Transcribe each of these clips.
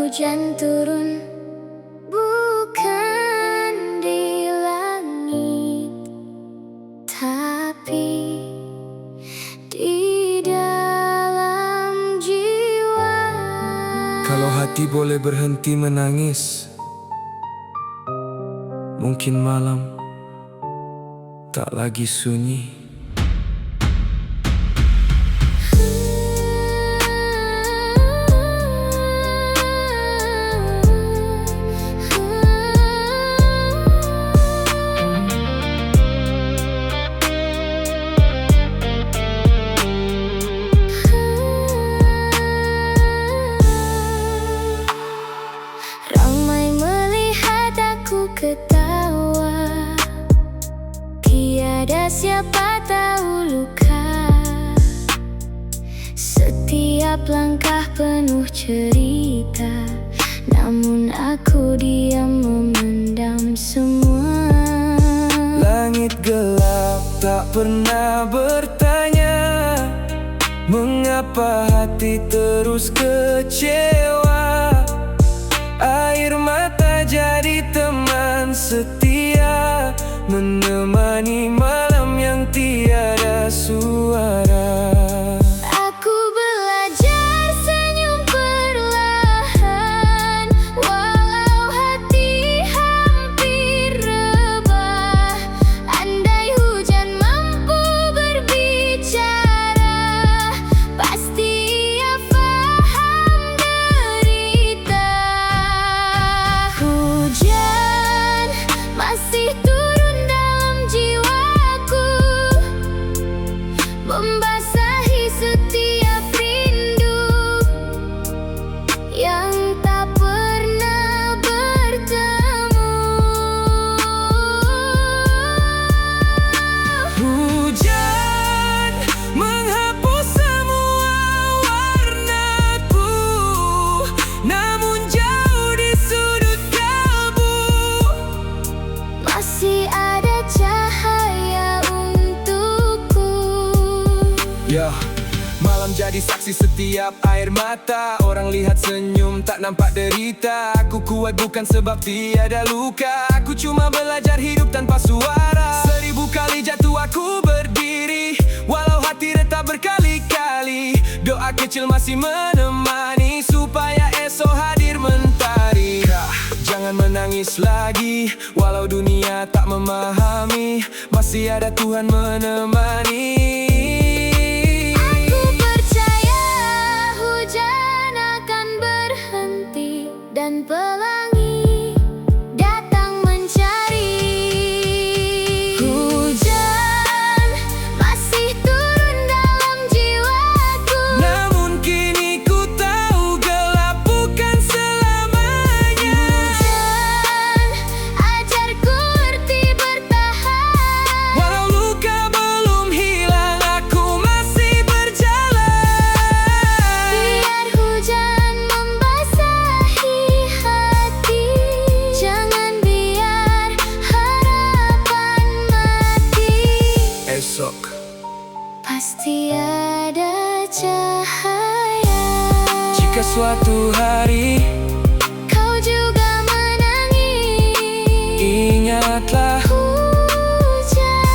hujan turun, bukan di langit, tapi di dalam jiwa. Kalau hati boleh berhenti menangis, mungkin malam tak lagi sunyi. Ramai melihat aku ketawa, tiada siapa tahu luka. Setiap langkah penuh cerita, namun aku diam memendam semua. Langit gelap tak pernah bertanya, mengapa hati terus kecewa. Air mata jadi teman setia, menemani malam yang tiada suara. Aku belajar senyum perlahan, walau hati hampir rebah. Andai hujan mampu berbicara, pasti ia faham derita. Hujan masih turun dalam jiwaku, membasahi setiap rindu yang tak pernah bertemu. Hujan menghapus semua warnaku, namun jauh di sudut kalbu Masih ada cahaya untukku. Ya, malam jadi saksi setiap air mata. Orang lihat senyum, tak nampak derita. Aku kuat bukan sebab tiada luka, aku cuma belajar hidup tanpa suara. 1000 kali jatuh aku berdiri, walau hati retak berkali-kali. Doa kecil masih menemani, supaya esok hadir mentari. Jangan menangis lagi, walau dunia tak memahami, masih ada Tuhan menemani. Aku percaya hujan akan berhenti dan pelangi datang mencari. Hujan masih turun dalam jiwaku, Namun kini ku tahu gelap bukan selamanya. hujan ajarku arti bertahan. Walau luka belum hilang, aku masih berjalan. Biar hujan membasahi hati, jangan biar harapan mati. Esok Pasti ada cahaya. jika suatu hari Kau juga menangis, ingatlah, hujan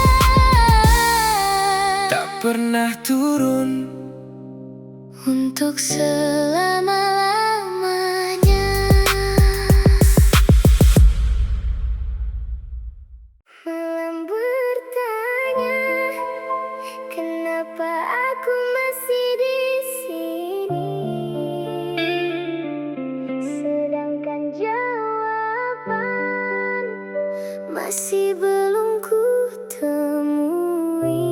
tak pernah turun untuk selama-lamanya. Malam bertanya, kenapa aku masih di sini, sedangkan jawaban masih belum ku temui.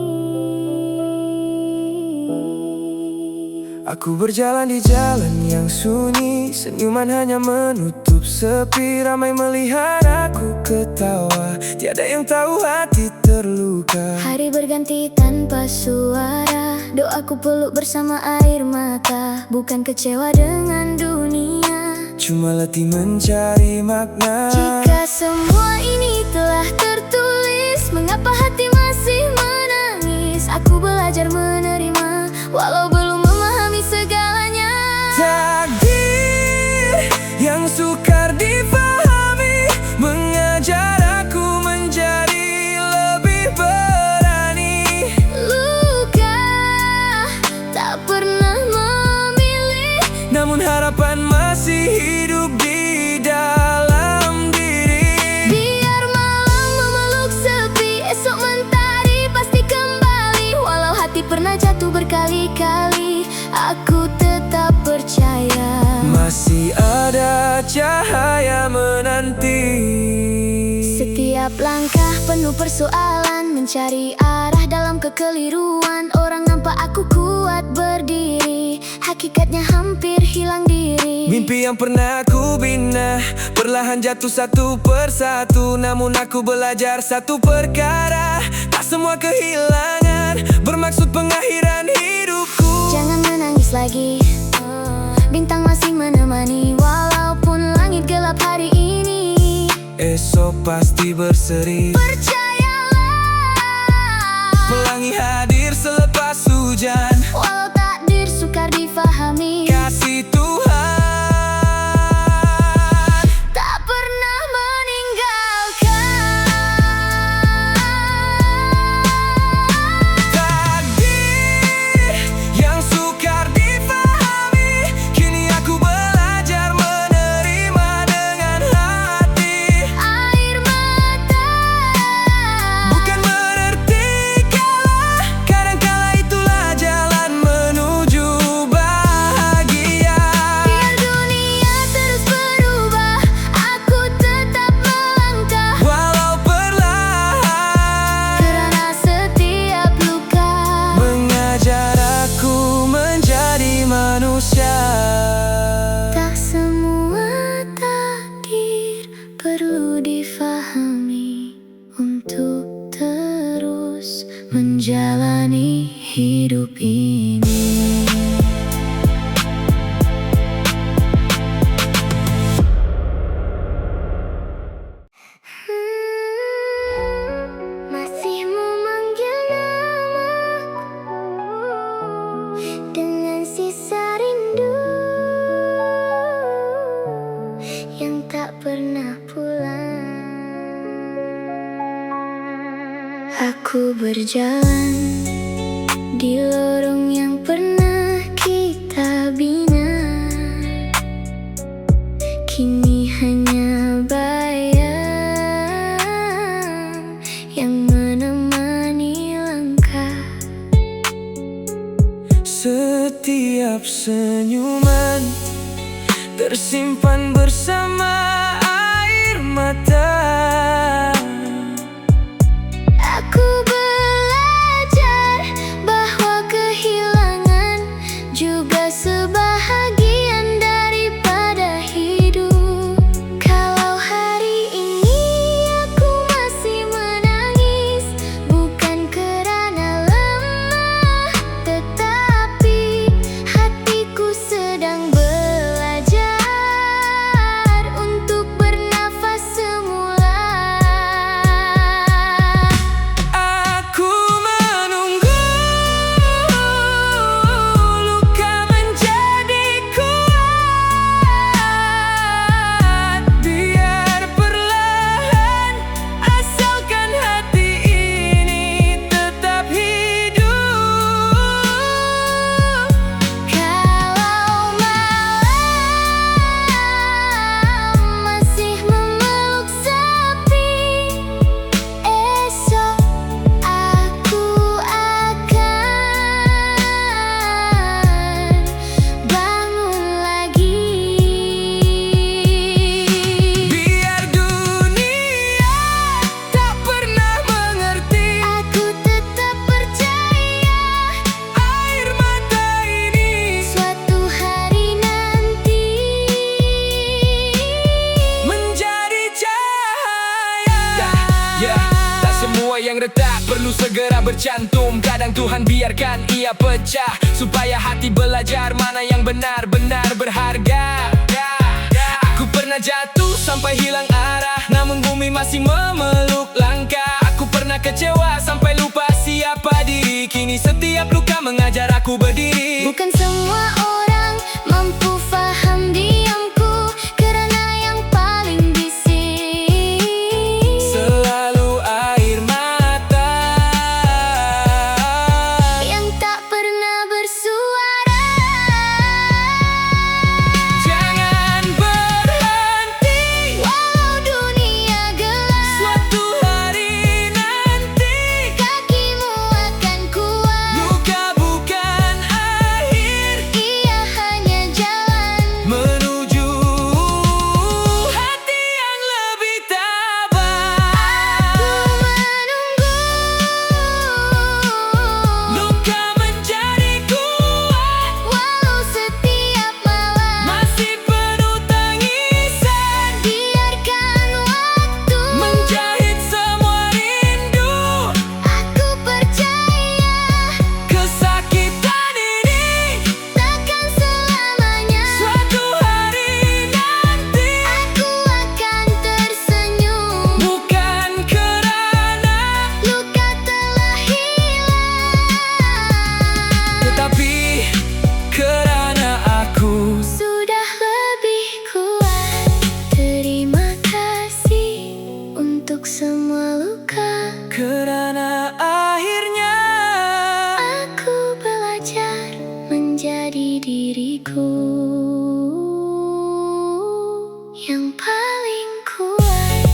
Aku berjalan di jalan yang sunyi, senyuman hanya menutup sepi. Ramai melihat aku ketawa, tiada yang tahu hati terluka. Hari berganti tanpa suara, doaku peluk bersama air mata. Bukan kecewa dengan dunia, Cuma letih mencari makna. jika semua ini telah tertulis, mengapa hati masih menangis? Aku belajar menerima, walau belum memahami segalanya. Takdir harapan masih hidup di dalam diri. Biar malam memeluk sepi, esok mentari pasti kembali. Walau hati pernah jatuh berkali-kali, aku tetap percaya masih ada cahaya menanti. Setiap langkah penuh persoalan, mencari arah dalam kekeliruan. Orang nampak aku kuat berdiri, hakikatnya hampir hilang diri. Mimpi yang pernah aku bina perlahan jatuh satu persatu. Namun aku belajar satu perkara, tak semua kehilangan bermaksud pengakhiran hidupku. Jangan menangis lagi, bintang masih menemani. Walaupun langit gelap hari ini, esok pasti berseri. percayalah, Pelangi hadir selepas hujan. walau takdir sukar difahami, Kasih Tuhan tak pernah meninggalkan. takdir yang sukar difahami. Kini aku belajar menerima dengan hati. Air mata Bukan berarti kalah, kadangkala itulah jalan menuju bahagia. biar dunia terus berubah, aku tetap melangkah. Walau perlahan, Kerana setiap luka mengajar aku menjadi manusia. tak semua takdir perlu difahami untuk terus menjalani hidup ini. Masih memanggil namaku dengan sisa rindu yang tak pernah pulang. Aku berjalan di lorong yang pernah kita bina, kini hanya bayang yang menemani langkah. Setiap senyuman tersimpan bersama air mata. Aku belajar bahwa kehilangan juga sebahagian daripada hidup. Kalau hari ini aku masih menangis, bukan kerana lemah, tetapi hatiku sedang belajar untuk bernafas semula. Aku menunggu luka menjadi kuat. Biar perlahan, asalkan hati ini tetap hidup. Kalau malam masih memeluk sepi, esok aku akan bangun lagi. Biar dunia tak pernah mengerti, Aku tetap percaya air mata ini suatu hari nanti menjadi cahaya. Tak semua yang retak perlu segera bercantum. Kadang Tuhan biarkan ia pecah, supaya hati belajar mana yang benar-benar berharga. Aku pernah jatuh sampai hilang arah, namun bumi masih memeluk langkah. Aku pernah kecewa sampai lupa siapa diri, kini setiap luka mengajar aku berdiri. Bukan semua orang mampu faham diamku, kerana yang paling bising Selalu air mata yang tak pernah bersuara. diriku yang paling kuat.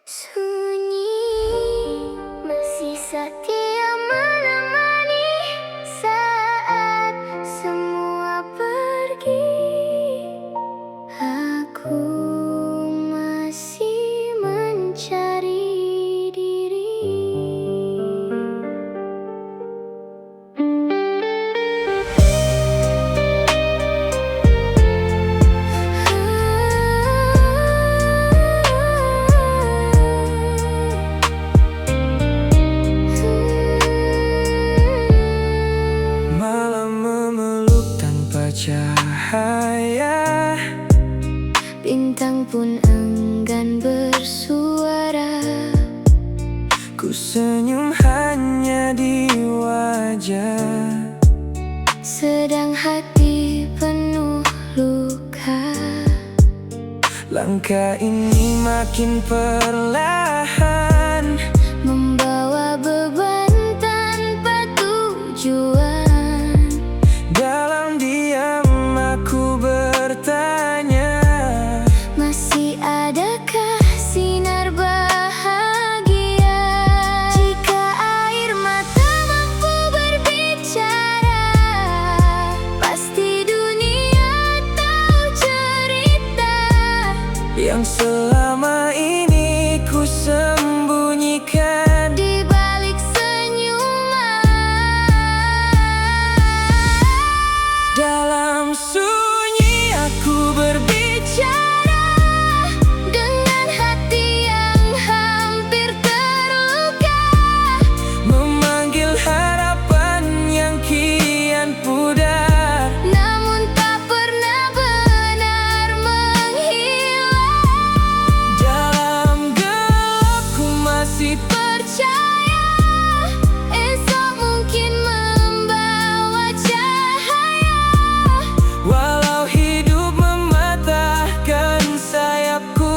Sunyi masih setia menemani saat semua pergi. Aku masih mencari diri. Malam memeluk tanpa cahaya, Bintang pun enggan bersuara. ku senyum hanya di wajah, Sedang hati penuh luka. langkah ini makin perlahan, Membawa beban tanpa tujuan. dalam diam aku bertanya, Masih adakah sinar bahagia? Jika air mata mampu berbicara, pasti dunia tahu cerita yang selama ini ku sembunyikan. di balik senyuman. Dalam sunyi aku berbicara, Dengan hati yang hampir terluka, memanggil harapan yang kian pudar. namun tak pernah benar menghilang. Dalam gelap ku masih Percaya esok mungkin membawa cahaya. walau hidup mematahkan sayapku,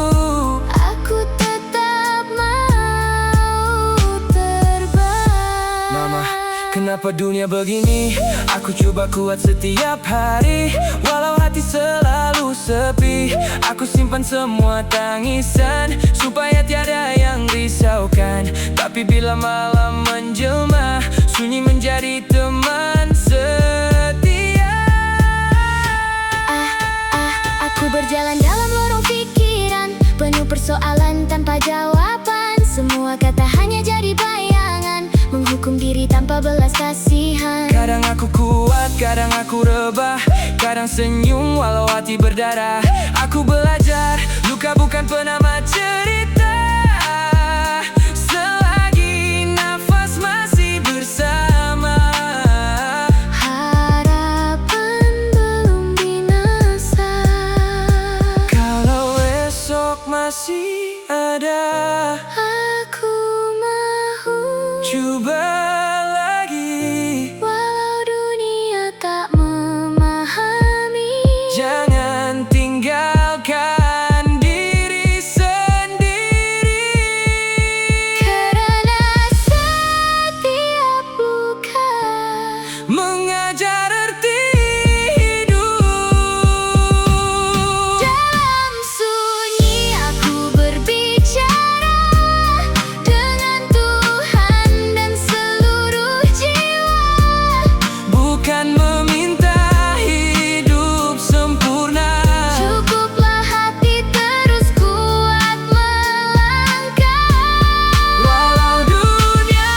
Aku tetap mau terbang. Mama, kenapa dunia begini? Aku coba kuat setiap hari, walau hati selalu sepi. Aku simpan semua tangisan, supaya tiada yang risaukan. Tapi bila malam menjelma, sunyi menjadi teman setia. Aku berjalan dalam lorong pikiran, penuh persoalan tanpa jawaban. Semua kata hanya jadi bayangan, menghukum diri tanpa belas kasihan. Kadang aku kuat, kadang aku rebah, kadang senyum walau hati berdarah. Aku belajar, luka bukan penamat cerita. Selagi nafas masih bersama, Harapan belum binasa. kalau esok masih ada, Aku mau, coba lagi. walau dunia tak memahami. Jangan tinggalkan diri sendiri, Karena setiap luka mengajar arti hidup. dalam sunyi aku berbicara dengan Tuhan dan seluruh jiwa. Bukan meminta hidup sempurna, Cukuplah hati terus kuat melangkah. walau dunia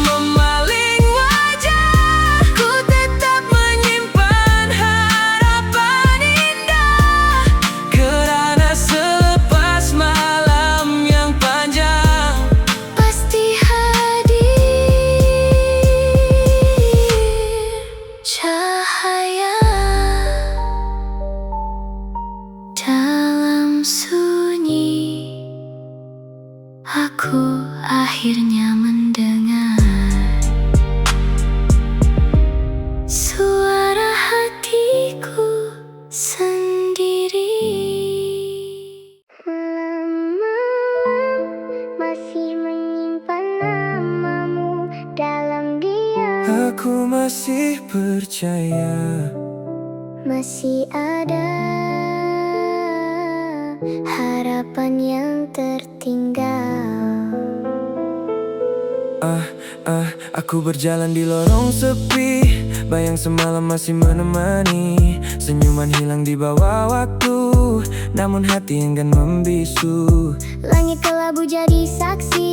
memaling wajah, Ku tetap menyimpan harapan indah. Kerana selepas malam yang panjang, pasti hadir cahaya. Dalam sunyi aku akhirnya mendengar suara hatiku sendiri. Malam Aku masih percaya masih ada harapan yang tertinggal. Aku berjalan di lorong sepi, bayang semalam masih menemani. Senyuman hilang di bawah waktu, namun hati enggan membisu. Langit kelabu jadi saksi,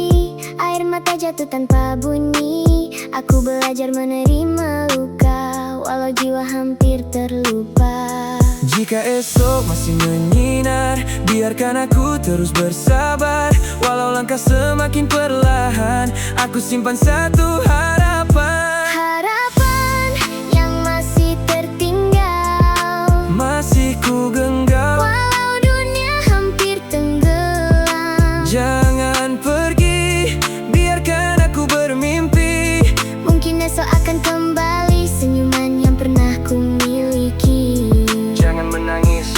air mata jatuh tanpa bunyi. Aku belajar menerima luka, walau jiwa hampir terlupa. Jika esok masih menyinar, biarkan aku terus bersabar. Walau langkah semakin perlahan, aku simpan satu harapan. Harapan yang masih tertinggal, Masih ku genggam, walau dunia hampir tenggelam. jangan pergi, biarkan aku bermimpi. Mungkin esok akan kembali senyuman yang pernah ku miliki. Jangan menangis,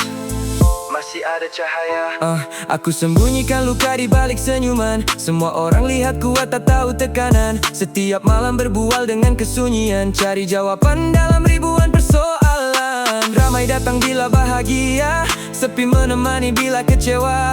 masih ada cahaya. Aku sembunyikan luka di balik senyuman. Semua orang lihat kuat tak tahu tekanan. Setiap malam berbual dengan kesunyian, cari jawaban dalam ribuan persoalan. Ramai datang bila bahagia, sepi menemani bila kecewa.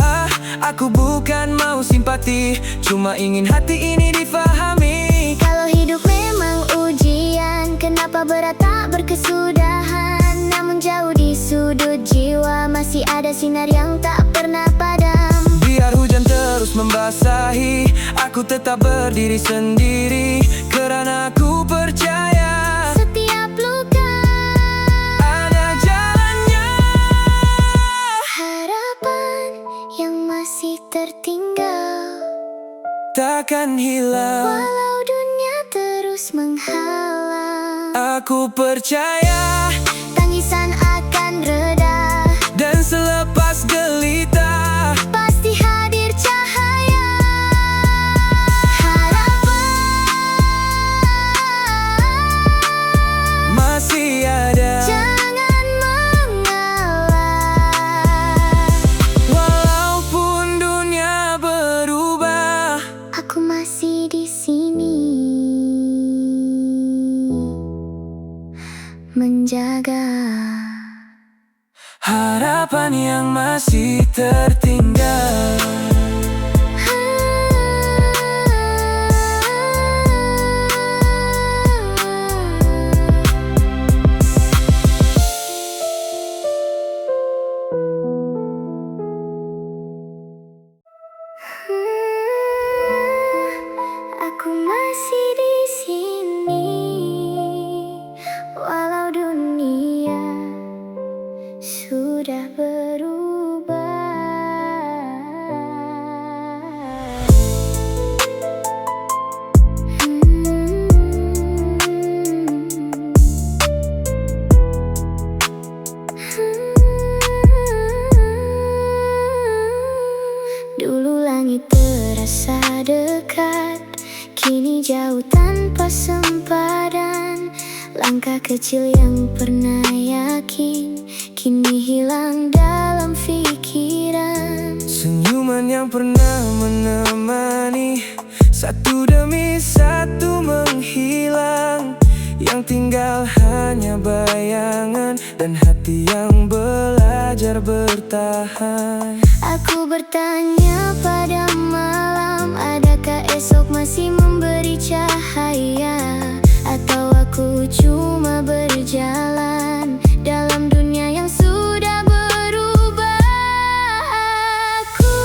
Aku bukan mau simpati, cuma ingin hati ini difahami. Kalau hidup memang ujian, kenapa berat tak berkesudahan? Namun jauh di sudut jiwa masih ada sinar yang tak pernah padam. Biar hujan terus membasahi, aku tetap berdiri sendiri. Karena aku percaya Setiap luka ada jalannya. harapan yang masih tertinggal, Takkan hilang, walau dunia terus menghalang. aku percaya. Tangisan akan reda, Dan selepas gelita, pasti hadir cahaya. Harapan masih ada. jangan mengalah. Walaupun dunia berubah, Aku masih di sini menjaga harapan yang masih tertinggal. Aku masih di sini, walau dunia sudah berubah. Dulu langit terasa dekat, kini jauh tanpa sempadan. Langkah kecil yang pernah yakin, kini hilang dalam pikiran. Senyuman yang pernah menemani, satu demi satu menghilang. Yang tinggal hanya bayangan dan hati yang belajar bertahan. Aku bertanya pada malam, adakah esok masih memberi cahaya? Atau aku cuma berjalan dalam dunia yang sudah berubah? Aku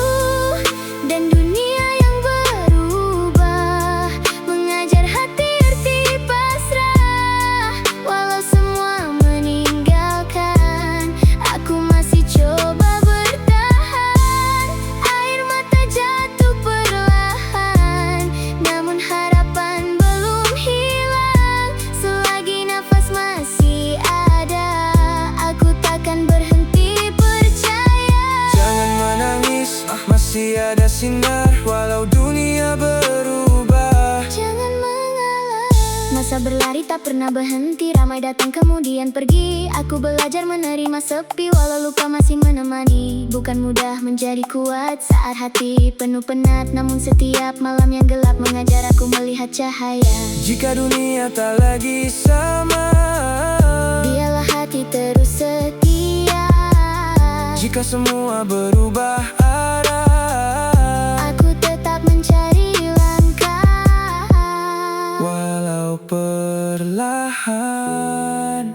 dan dunia yang berubah, mengajar hati arti pasrah. Walau semua meninggalkan, aku masih coba bertahan. Air mata jatuh perlahan, namun harapan belum hilang. Selagi nafas masih ada, aku takkan berhenti percaya. Jangan menangis, masih ada sinar. Walau dunia berubah, Jangan mengalah, masa Masa berlari tak pernah berhenti, ramai datang kemudian pergi. Aku belajar menerima sepi walau luka masih menemani. Bukan mudah menjadi kuat saat hati penuh penat, namun setiap malam yang gelap mengajar aku melihat cahaya. Jika dunia tak lagi sama, biarlah hati terus setia. jika semua berubah arah, aku tetap mencari langkah. walau perlahan,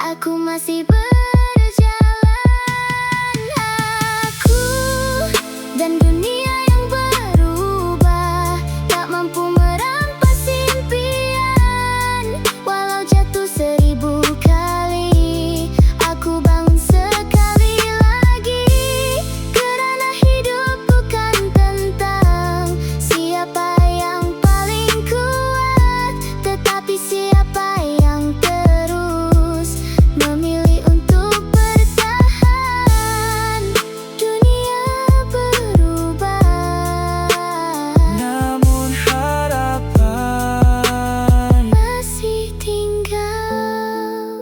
Aku masih berjalan. Aku dan dunia yang berubah tak mampu merampas impian. Walau jatuh 1000 kali, aku bangun sekali lagi. Kerana hidup bukan tentang siapa yang paling kuat, tetapi siapa yang terus memilih untuk bertahan. Dunia berubah, namun harapan masih tinggal.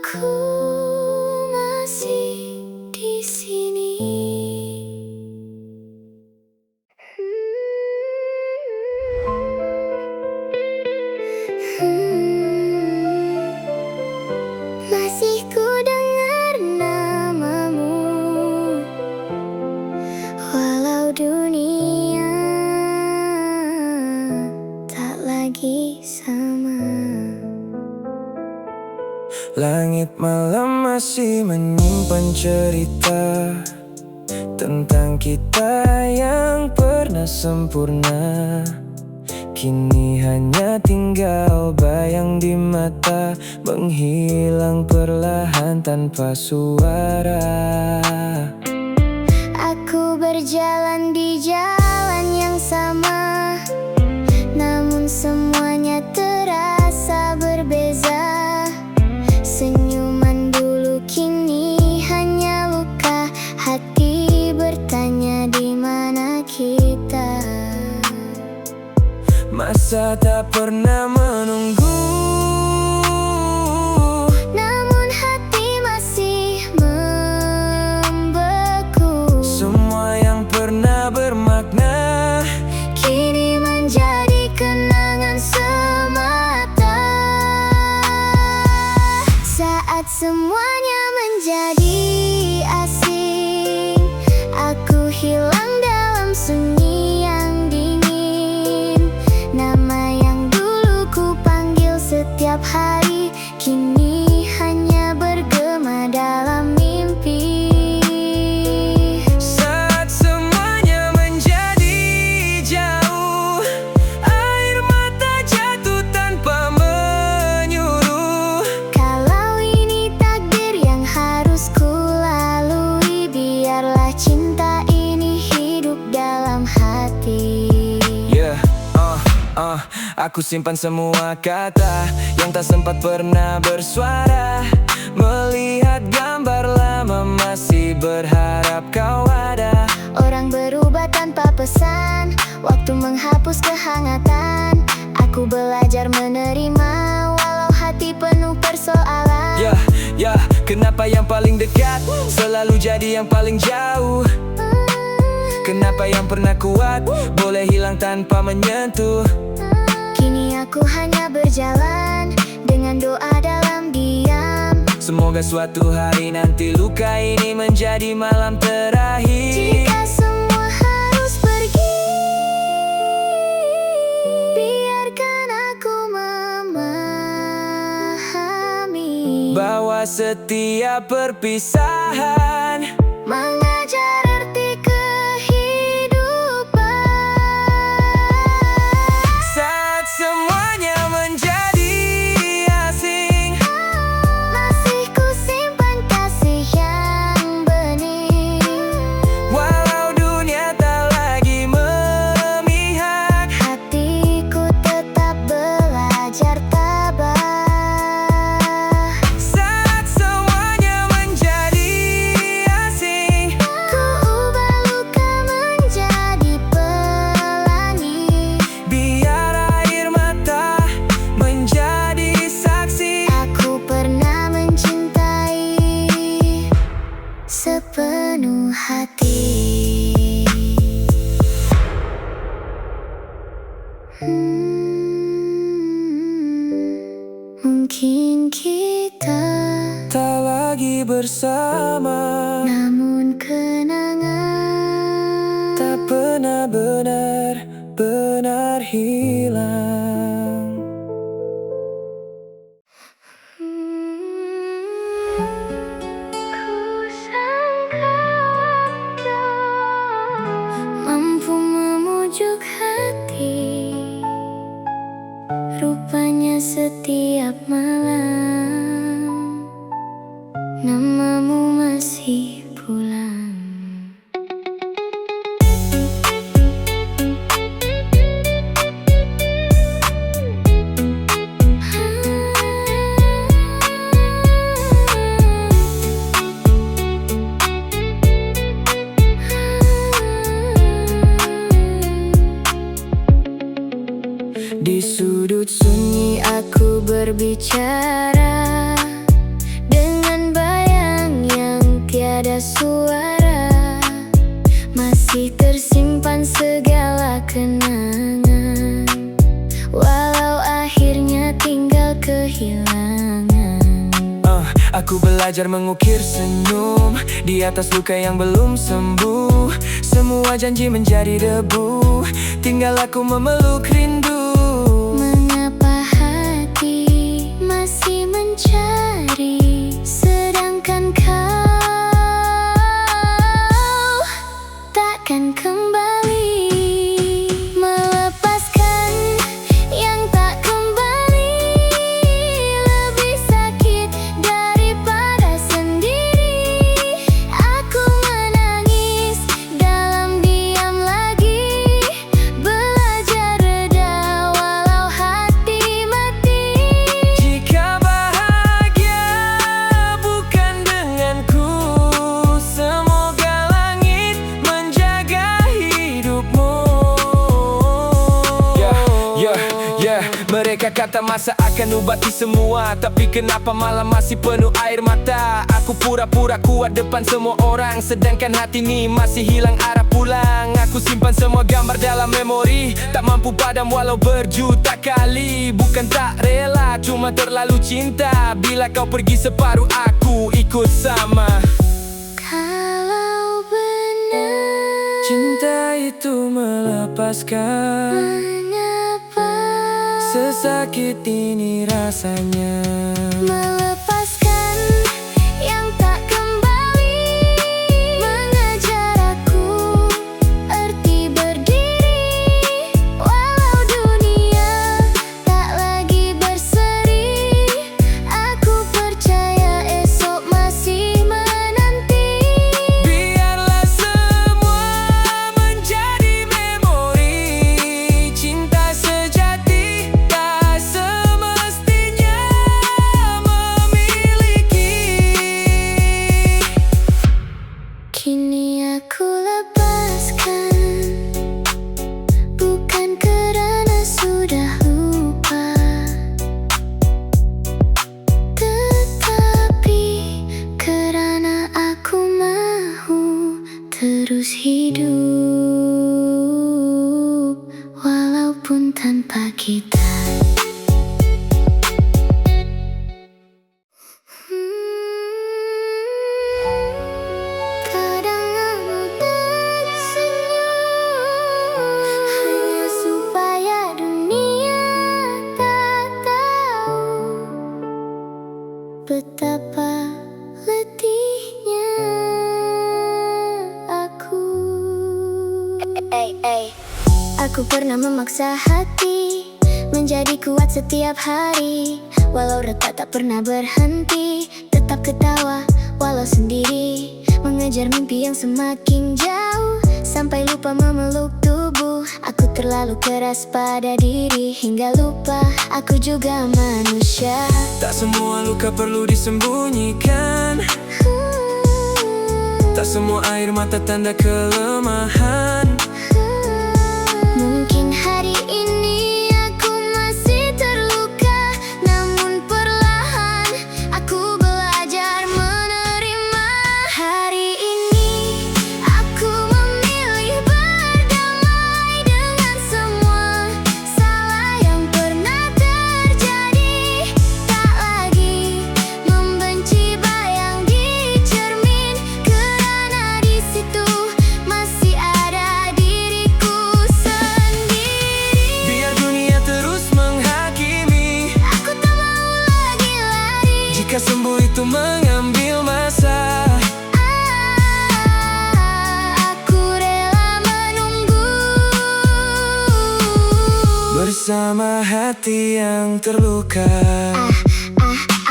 Aku masih di sini. Masih ku dengar namamu, walau dunia tak lagi sama. langit malam masih menyimpan cerita tentang kita yang pernah sempurna. Kini hanya tinggal bayang di mata, menghilang perlahan tanpa suara. Aku berjalan di jalan yang sama, namun semuanya terasa berbeza. Senyuman dulu kini hanya luka, hati bertanya di mana kita. Masa tak pernah menunggu, Namun hati masih membeku. semua yang pernah bermakna Kini menjadi kenangan semata. Saat semuanya menjadi asing, aku hilang dalam sunyi yang dingin. Nama yang dulu ku panggil setiap hari, kini hanya bergema dalam mimpi. saat semuanya menjadi jauh. Air mata jatuh tanpa menyuruh. Kalau ini takdir yang harus ku lalui, biarlah cinta ini hidup dalam hati. Yeah, aku simpan semua kata yang tak sempat pernah bersuara. Melihat gambar lama masih berharap kau ada. Orang berubah tanpa pesan, waktu menghapus kehangatan. Aku belajar menerima walau hati penuh persoalan. Ya, kenapa yang paling dekat selalu jadi yang paling jauh? Kenapa yang pernah kuat boleh hilang tanpa menyentuh? Kini aku hanya berjalan dengan doa dalam diam. Semoga suatu hari nanti luka ini menjadi malam terakhir. Jika semua harus pergi, biarkan aku memahami Bahwa setiap perpisahan mengajar arti kehidupan. saat semuanya menjadi asing. Masih ku simpan kasih yang bening. Walau dunia tak lagi memihak, Hatiku tetap belajar tabah. saat semuanya menjadi karena benar-benar hilang. Mampu memujuk hati, rupanya setiap malam namamu masih pulang. Di sudut sunyi aku berbicara dengan bayang yang tiada suara. Masih tersimpan segala kenangan, walau akhirnya tinggal kehilangan. Aku belajar mengukir senyum di atas luka yang belum sembuh. Semua janji menjadi debu, tinggal aku memeluk rindu. Mengapa hati masih mencari, sedangkan kau takkan kembali. Melepaskan yang tak kembali lebih sakit daripada sendiri. Aku menangis dalam diam lagi, belajar reda walau hati mati. Jika bahagia bukan denganku, semoga langit menjaga hidupmu. Mereka kata masa akan ubati semua, tapi kenapa malam masih penuh air mata? Aku pura-pura kuat depan semua orang, sedangkan hati ini masih hilang arah pulang. Aku simpan semua gambar dalam memori, tak mampu padam walau berjuta kali. Bukan tak rela, cuma terlalu cinta. Bila kau pergi separuh aku ikut sama. Kalau benar Cinta itu melepaskan, mengapa sesakit ini rasanya. melepaskan yang tak kembali, mengajar aku arti berdiri. Walau dunia tak lagi berseri, aku percaya esok masih menanti. Biarlah semua menjadi memori. Cinta sejati tak semestinya memiliki. Kini aku lepaskan, bukan kerana sudah lupa, tetapi kerana aku mahu terus hidup walaupun tanpa kita. Kadang aku tersenyum hanya supaya dunia tak tahu betapa letihnya aku. Aku pernah memaksa hati menjadi kuat setiap hari, walau retak tak pernah berhenti. Tetap ketawa walau sendiri, mengejar mimpi yang semakin jauh, sampai lupa memeluk tubuh. Aku terlalu keras pada diri hingga lupa aku juga manusia. Tak semua luka perlu disembunyikan, tak semua air mata tanda kelemahan. Mungkin hari ini aku masih terluka, namun perlahan aku belajar menerima. Hari ini aku memilih berdamai dengan semua salah yang pernah terjadi. Tak lagi membenci bayang di cermin, kerana di situ masih ada bersama hati yang terluka.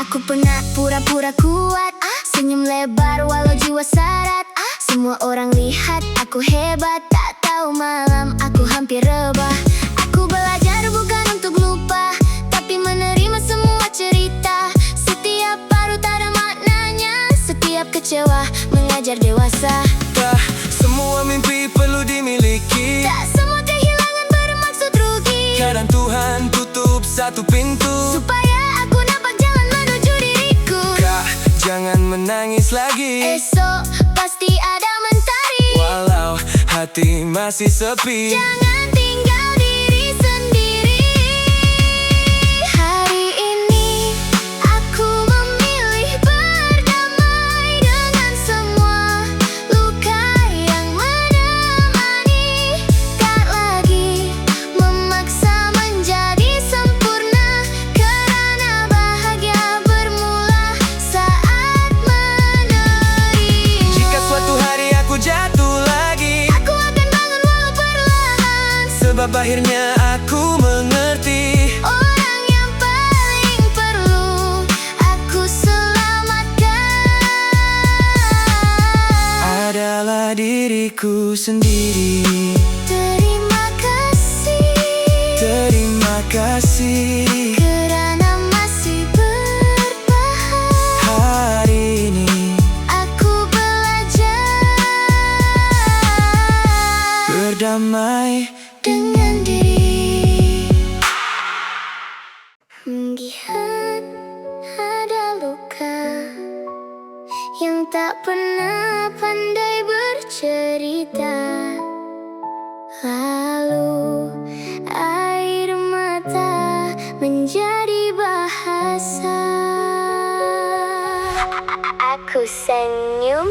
Aku pernah pura-pura kuat, senyum lebar walau jiwa syarat. Semua orang lihat aku hebat, tak tahu malam aku hampir rebah. Aku belajar bukan untuk lupa, tapi menerima semua cerita. Setiap paruh tak ada maknanya, setiap kecewa mengajar dewasa. Tak semua mimpi perlu dimiliki, Tak semua kehilangan bermaksud rugi. kadang Tuhan tutup satu pintu Supaya aku nampak jalan menuju diriku. Kak, jangan menangis lagi, Esok pasti ada mentari. walau hati masih sepi. Jangan tinggal diri sendiri. Hari ini aku memilih berdamai dengan semua luka yang menemani. Tak lagi memaksa menjadi sempurna, karena bahagia bermula saat menerima. Jika suatu hari aku jatuh lagi, Aku akan bangun walau perlahan. sebab akhirnya aku mengerti. Orang yang paling perlu aku selamatkan Adalah diriku sendiri. Terima kasih, Terima kasih kerana masih bertahan. hari ini Aku belajar berdamai. dengan diri. Melihat ada luka yang tak pernah pandai bercerita, lalu air mata menjadi bahasa. Aku senyum,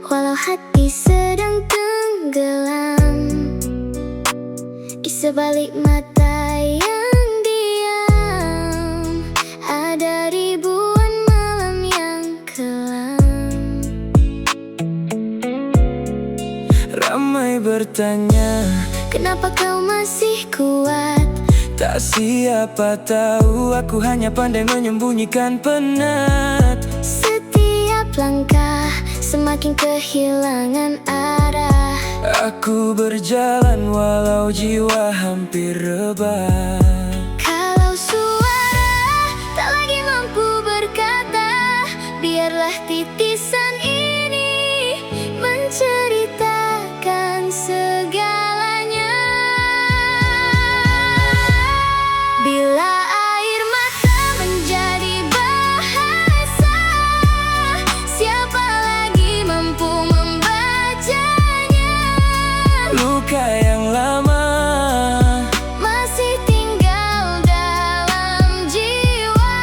walau hati sedang tenggelam. Di sebalik mata yang diam, ada ribuan malam yang kelam. Ramai bertanya, Kenapa kau masih kuat? tak siapa tahu, aku hanya pandai menyembunyikan penat. Setiap langkah semakin kehilangan arah. Aku berjalan walau jiwa hampir rebah. Kalau suara tak lagi mampu berkata, biarlah titisan ini menceritakan segalanya. Bila air mata menjadi bahasa, siapa lagi mampu membacanya? Luka yang lama Masih tinggal dalam jiwa.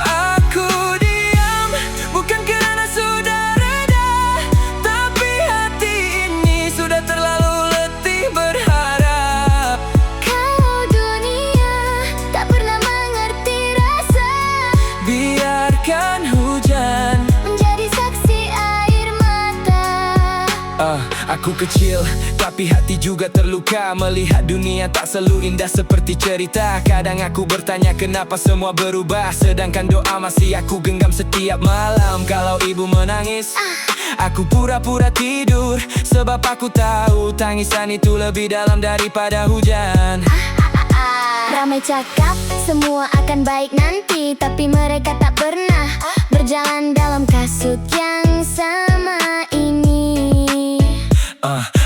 aku diam, bukan kerana sudah reda, tapi hati ini sudah terlalu letih berharap. Kalau dunia tak pernah mengerti rasa, Biarkan hujan. menjadi saksi air mata. Aku kecil, tapi hati juga terluka. Melihat dunia tak selalu indah seperti cerita. Kadang aku bertanya kenapa semua berubah, sedangkan doa masih aku genggam setiap malam. Kalau ibu menangis, aku pura-pura tidur, sebab aku tahu tangisan itu lebih dalam daripada hujan. Ramai cakap semua akan baik nanti, tapi mereka tak pernah berjalan dalam kasut yang sama ini.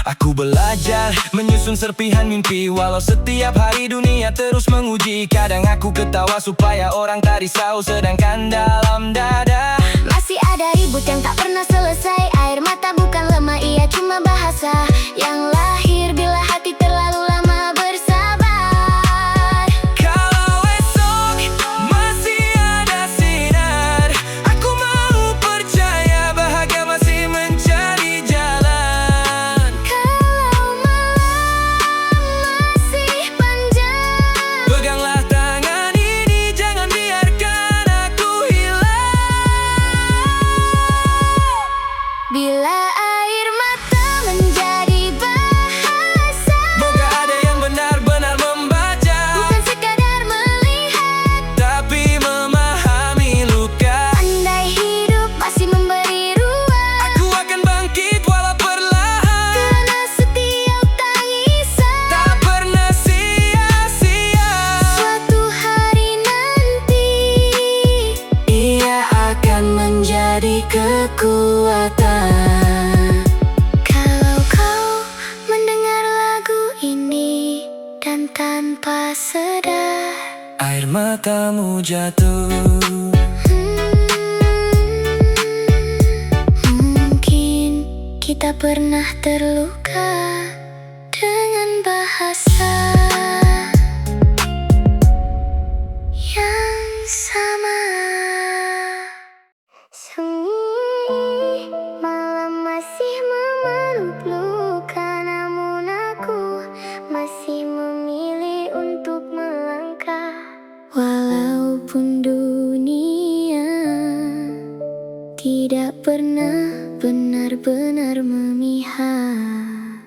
Aku belajar menyusun serpihan mimpi, walau setiap hari dunia terus menguji. Kadang aku ketawa supaya orang tak risau, sedangkan dalam dada Masih ada ribut yang tak pernah selesai. Air mata bukan lemah, ia cuma bahasa yang lahir bila hati terlalu lama bersabar. Kalau esok masih ada sinar, aku mau percaya bahagia masih mencari jalan. Kalau malam masih panjang, Peganglah tangan ini, jangan biarkan aku hilang. menjadi kekuatan. Kalau kau mendengar lagu ini dan tanpa sadar air matamu jatuh, mungkin kita pernah terluka dengan bahasa yang sama. Sunyi malam masih memeluk luka, namun aku masih memilih untuk melangkah. Walaupun dunia tidak pernah benar-benar memihak.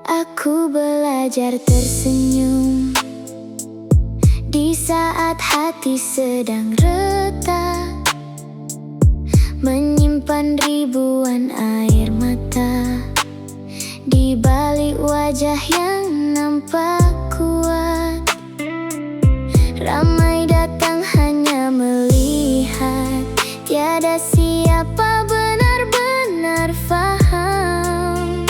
Aku belajar tersenyum di saat hati sedang retak, menyimpan ribuan air mata di balik wajah yang nampak kuat. Ramai datang hanya melihat, tiada siapa benar-benar faham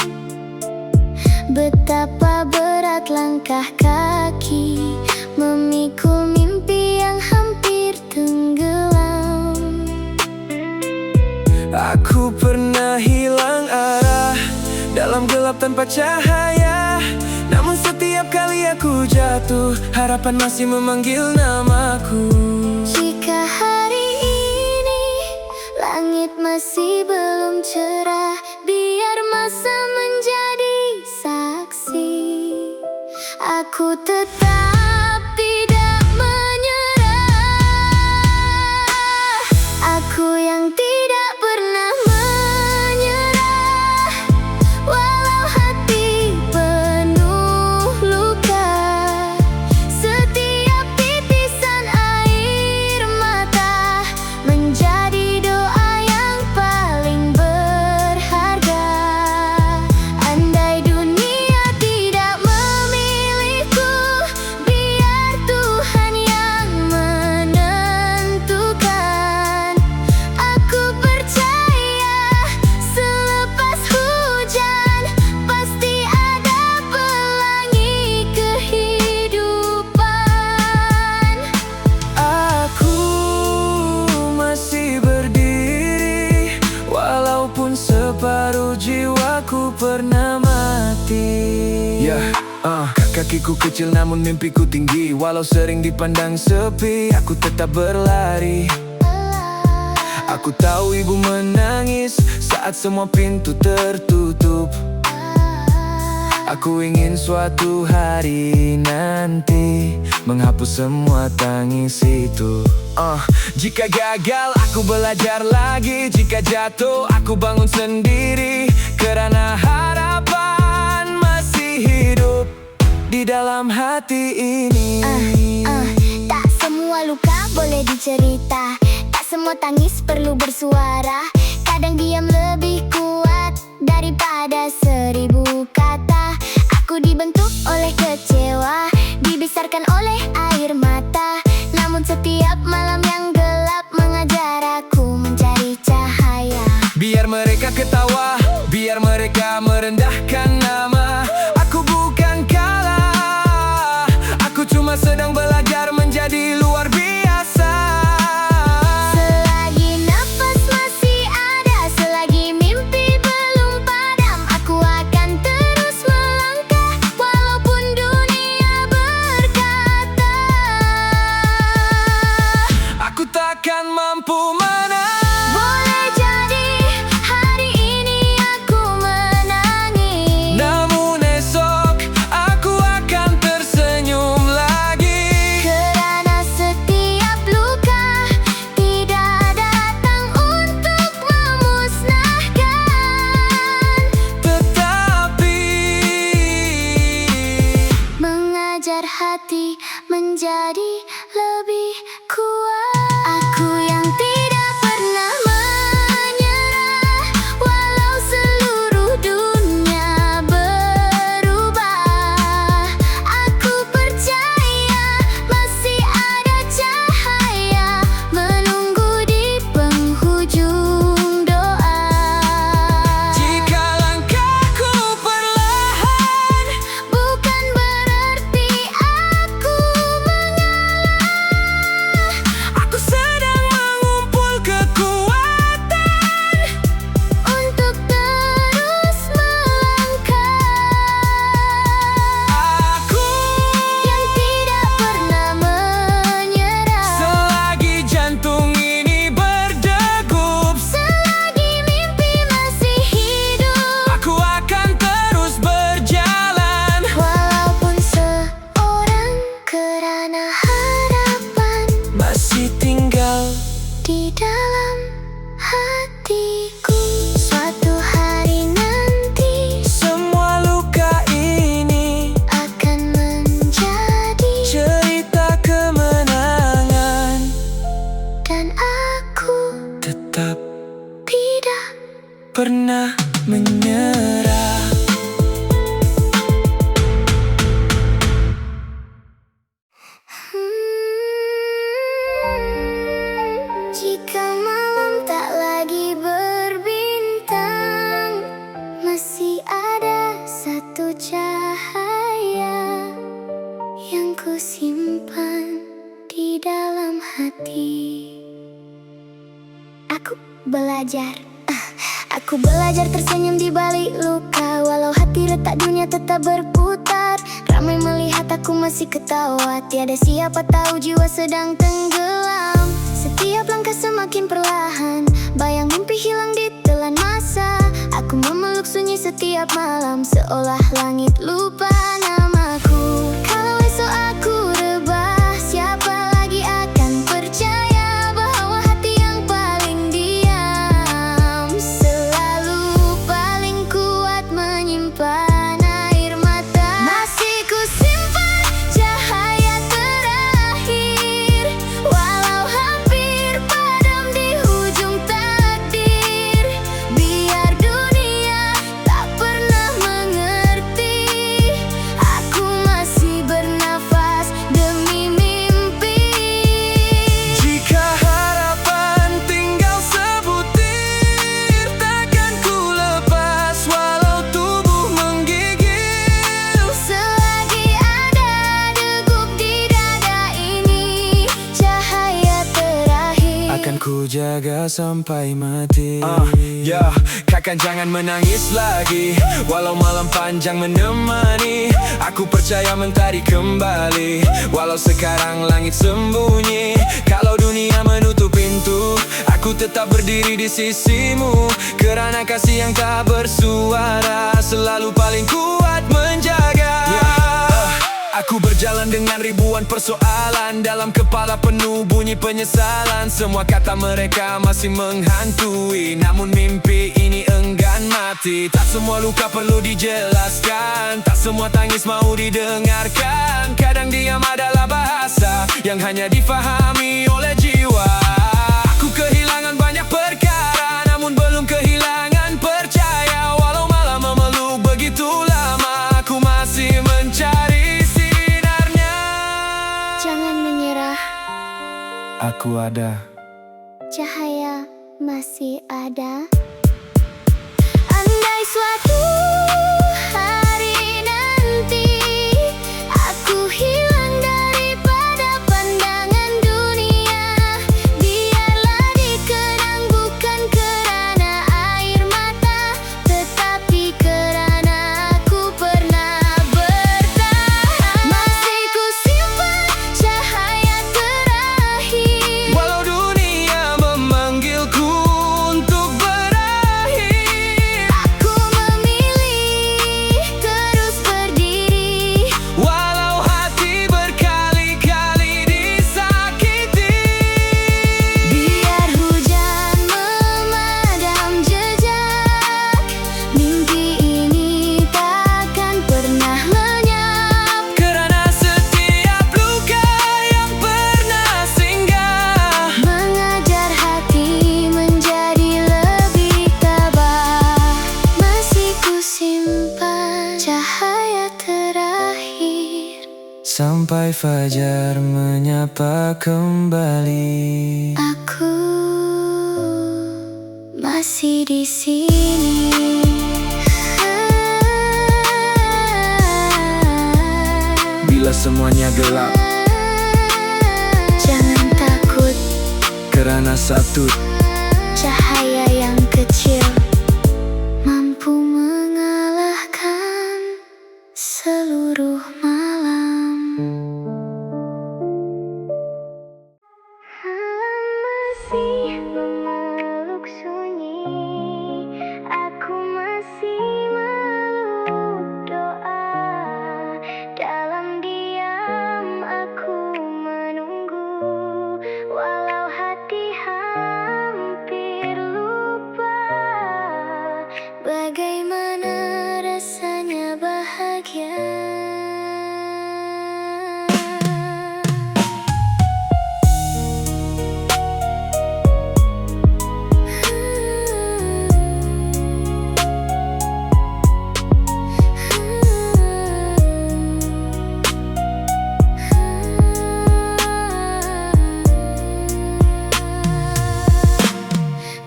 betapa berat langkah kaki memikul mimpi yang hampir tenggelam. aku pernah hilang arah dalam gelap tanpa cahaya. Namun setiap kali aku jatuh, harapan masih memanggil namaku. Jika hari ini langit masih belum cerah, biar masa menjadi saksi, aku tetap tidak menyerah. Aku yang tidak pernah menyerah, walau hati penuh luka. Setiap titisan air mata menjadi doa yang paling berharga. Andai dunia tidak memilihku, biar Tuhan yang menentukan. Aku percaya selepas hujan pasti ada pelangi kehidupan. Aku masih berdiri, walaupun separuh jiwaku pernah mati. Kakiku kecil namun mimpiku tinggi. Walau sering dipandang sepi, aku tetap berlari. Aku tahu ibu menangis saat semua pintu tertutup. Aku ingin suatu hari nanti menghapus semua tangis itu. Jika gagal, aku belajar lagi. Jika jatuh, aku bangun sendiri. Karena harapan masih hidup di dalam hati ini. Tak semua luka boleh dicerita, tak semua tangis perlu bersuara. Kadang diam lebih kuat daripada 1000 kata. Aku dibentuk oleh kecewa, dibesarkan oleh air mata. Namun setiap malam yang gelap mengajar aku mencari cahaya. Biar mereka ketawa, biar mereka merendahkan nama, aku bukan kalah. Aku cuma sedang belajar menjadi luar biasa. Selagi nafas masih ada, selagi mimpi belum padam, aku akan terus melangkah walaupun dunia berkata Aku takkan mampu menang. boleh jadi hari ini aku menangis, Namun esok aku akan tersenyum lagi. kerana setiap luka tidak datang untuk memusnahkan, Tetapi mengajar hati menjadi lebih kuat. Aku yang tidak pernah menyerah, walau seluruh dunia berubah. Aku percaya masih ada cahaya menunggu di penghujung doa. Jika langkahku perlahan, Bukan berarti aku mengalah. aku sedang mengumpul kekuatan Untuk terus melangkah. Aku Yang tidak pernah menyerah, selagi jantung ini berdegup, selagi mimpi masih hidup. aku akan terus berjalan. Walaupun seorang kerana harapan Masih tinggal di dalam hatiku. Suatu hari nanti semua luka ini akan menjadi cerita kemenangan. dan aku Tetap tidak pernah menyerah. Jika malam tak lagi berbintang, masih ada satu cahaya yang ku simpan di dalam hati. Aku belajar Aku belajar tersenyum di balik luka, walau hati retak dunia tetap berputar. Ramai melihat aku masih ketawa, tiada siapa tahu jiwa sedang tenggelam. Setiap langkah semakin perlahan, bayang mimpi hilang ditelan masa. Aku memeluk sunyi setiap malam, seolah langit lupa namaku. Kalau esok aku rebah, siapa lagi akan percaya bahwa hati yang paling diam selalu paling kuat menyimpan air mata. Masih ku simpan cahaya terakhir, walau hampir padam di hujung takdir. Biar dunia tak pernah mengerti, aku masih bernafas demi mimpi. Jika harapan tinggal sebutir, takkan ku lepas walau tubuh menggigil. Selagi ada degup di dada ini, cahaya terakhir Akan ku jaga sampai mati. Kakak jangan menangis lagi, walau malam panjang menemani. Aku percaya mentari kembali, walau sekarang langit sembunyi. Kalau dunia menutup pintu, aku tetap berdiri di sisimu. Kerana kasih yang tak bersuara selalu paling kuat menjaga. Aku berjalan dengan ribuan persoalan, dalam kepala penuh bunyi penyesalan. Semua kata mereka masih menghantui, namun mimpi ini enggan mati. Tak semua luka perlu dijelaskan, tak semua tangis mau didengarkan. Kadang diam adalah bahasa yang hanya difahami oleh jiwa. Aku kehilangan banyak perkara, namun belum kehilangan percaya. Walau malam memeluk begitu lama, aku masih mencari sinarnya. Jangan menyerah, Aku ada. cahaya masih ada. Andai suatu hari nanti aku hilang daripada pandangan dunia, biarlah dikenang bukan kerana air mata, tetapi kerana aku pernah bertahan. Masih ku simpan cahaya terakhir, Walau dunia memanggilku untuk berakhir, sampai fajar menyapa kembali. Aku masih di sini. Bila semuanya gelap, jangan takut, kerana satu cahaya yang kecil mampu mengalahkan seluruh malam. Masih memeluk sunyi, aku masih meluk doa. Dalam diam aku menunggu, walau hati hampir lupa. Bagaimana rasanya bahagia.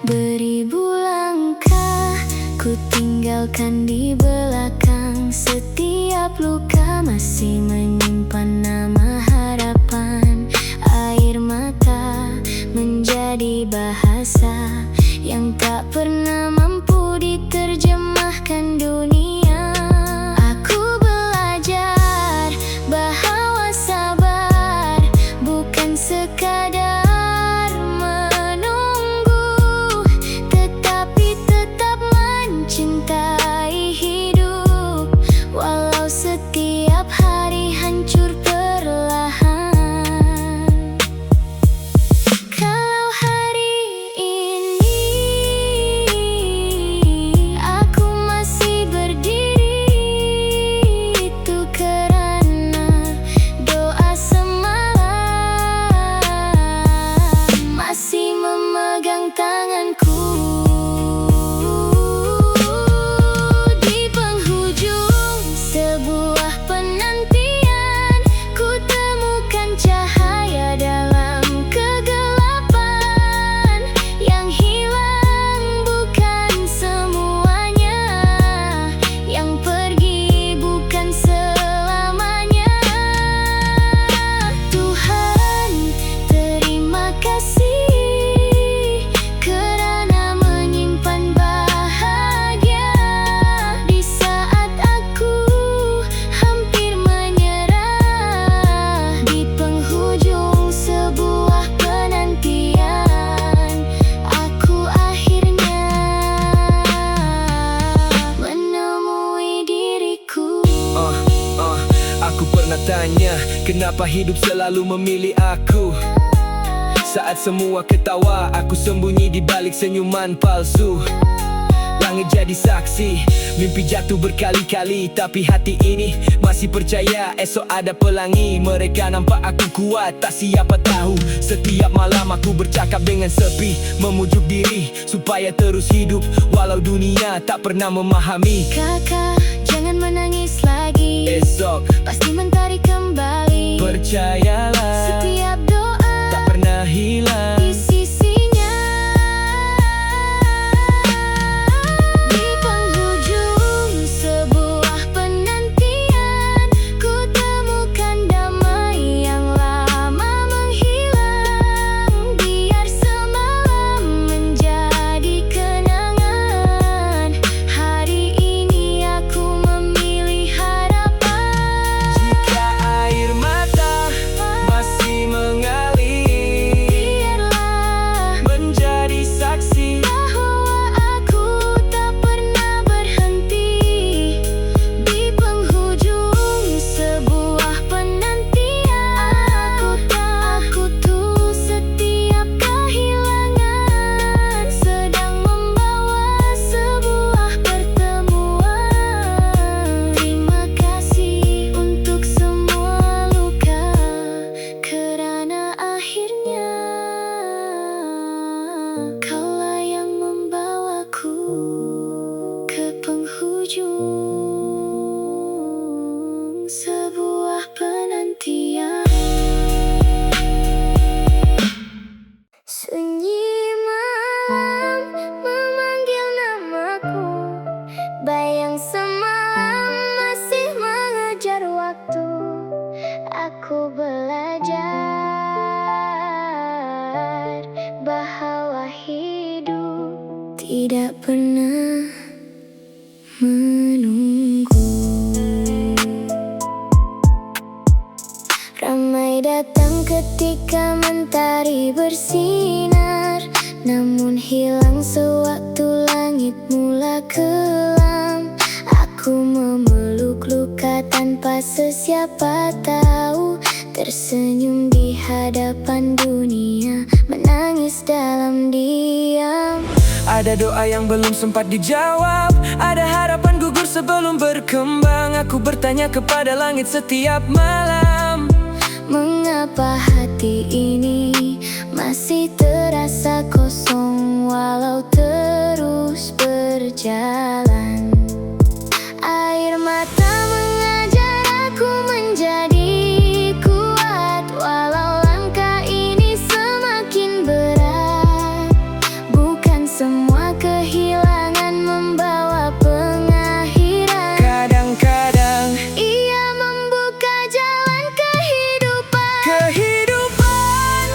Beribu langkah ku tinggalkan di belakang. Setiap luka masih menyimpan nama harapan. Air mata menjadi bahasa yang tak pernah mampu diterjemahkan dunia. Aku belajar bahwa sabar bukan sekadar menunggu, tetapi tetap mencintai hidup, walau setiap hari hancur perlahan. Kalau hari ini aku masih berdiri, itu kerana doa semalam masih memegang tanganku. Di penghujung sebuah penantian, ku temukan cahaya dalam kegelapan. Yang hilang bukan semuanya, yang pergi bukan selamanya. Tuhan, terima kasih kerana menyimpan bahagia di saat aku hampir menyerah. Di penghujung sebuah penantian, aku akhirnya menemui diriku. Aku pernah tanya, kenapa hidup selalu memilih aku? Saat semua ketawa, aku sembunyi di balik senyuman palsu. Langit jadi saksi, mimpi jatuh berkali-kali, tapi hati ini masih percaya esok ada pelangi. Mereka nampak aku kuat, tak siapa tahu setiap malam aku bercakap dengan sepi, memujuk diri supaya terus hidup walau dunia tak pernah memahami. Kakak, jangan menangis lagi, Esok pasti mentari kembali. percayalah, Setiap doa tak pernah hilang. di sisinya. Di penghujung sebuah penantian, ku temukan damai yang lama menghilang. Biar semalam menjadi kenangan, hari ini aku memilih harapan. Jika air mata masih tidak pernah menunggu. Ramai datang ketika mentari bersinar, namun hilang sewaktu langit mula kelam. Aku memeluk luka tanpa sesiapa tahu, tersenyum di hadapan dunia, menangis dalam diam. Ada doa yang belum sempat dijawab, ada harapan gugur sebelum berkembang. Aku bertanya kepada langit setiap malam, mengapa hati ini masih terasa kosong walau terus berjalan? Air mata mengajar aku menjadi kuat, walau langkah ini semakin berat. Bukan semua kehilangan membawa pengakhiran. kadang-kadang Ia membuka jalan kehidupan, kehidupan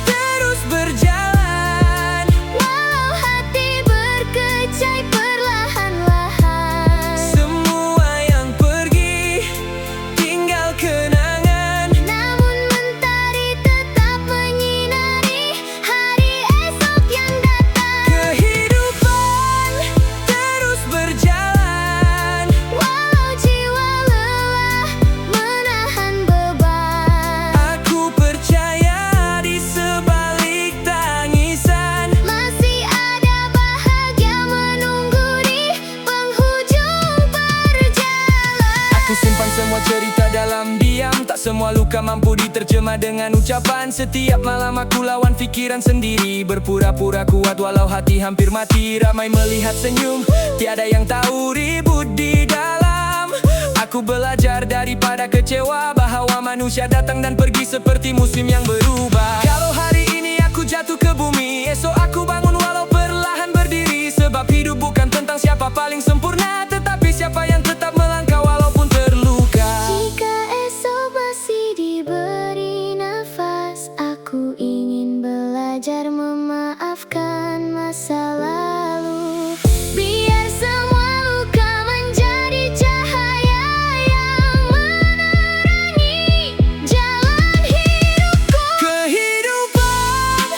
terus berjalan, walau hati berkecai perlahan-lahan. semua yang pergi tinggal kenangan. Namun mentari tetap menyinari hari esok yang datang. Kehidupan terus berjalan, Walau jiwa lelah menahan beban, aku percaya di sebalik tangisan masih ada bahagia menunggu di penghujung perjalanan. aku simpan semua cerita dalam diam, tak semua luka mampu diterjemah dengan ucapan. Setiap malam aku lawan pikiran sendiri, berpura-pura kuat walau hati hampir mati. Ramai melihat senyum, tiada yang tahu ribut di dalam. Aku belajar daripada kecewa, bahwa manusia datang dan pergi seperti musim yang berubah. Kalau hari ini aku jatuh ke bumi, esok aku bangun walau perlahan berdiri. Sebab hidup bukan tentang siapa paling sempurna, tetapi siapa yang tetap melangkah walaupun terluka. Jika esok masih diberi nafas, aku ingin belajar memaafkan masa lalu. Biar semua luka menjadi cahaya yang menerangi jalan hidupku. Kehidupan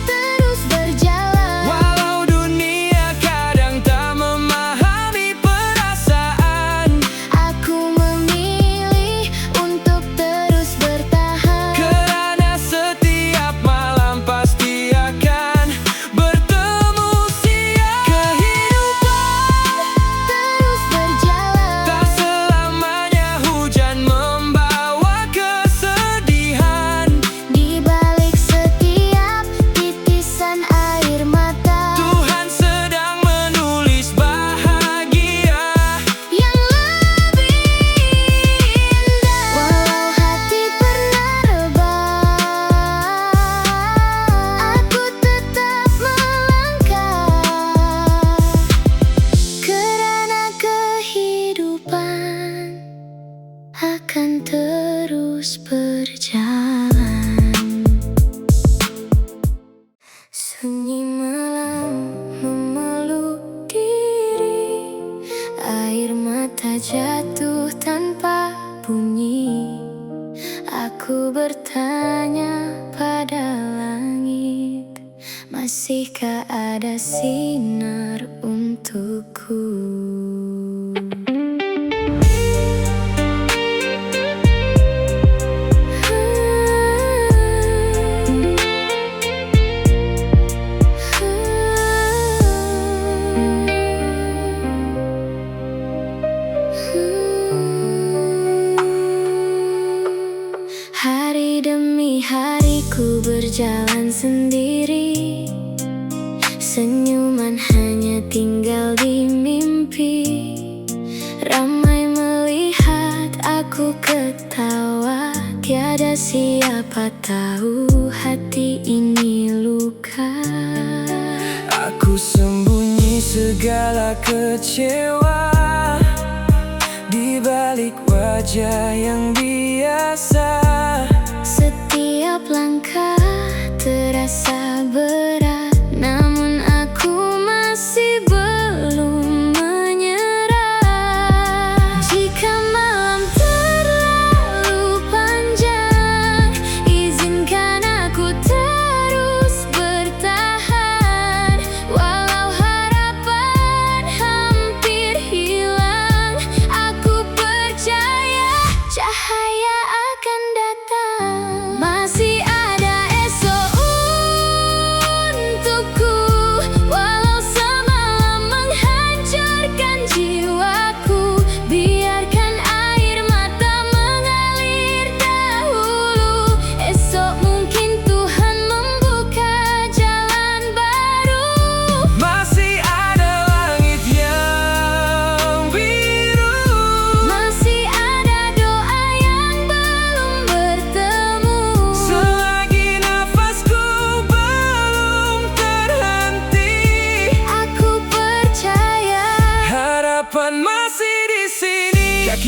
Terus berjalan, walau dunia kadang tak memahami perasaan, aku memilih untuk terus bertahan. kerana setiap malam pasti akan bertemu siang. Kehidupan Terus berjalan, tak selamanya hujan membawa kesedihan. di balik setiap titisan air mata, Tuhan sedang menulis bahagia. yang lebih indah. Walau hati pernah rebah, aku tetap melangkah, kerana kehidupan akan terus berjalan. Sunyi malam memeluk diri, air mata jatuh tanpa bunyi. Aku bertanya pada langit, masihkah ada sinar untukku? Hari demi hari ku berjalan sendiri, senyuman hanya tinggal di mimpi. Ramai melihat aku ketawa, tiada siapa tahu hati ini luka. Aku sembunyi segala kecewa di balik wajah yang biasa. Setiap langkah terasa berat, namun aku masih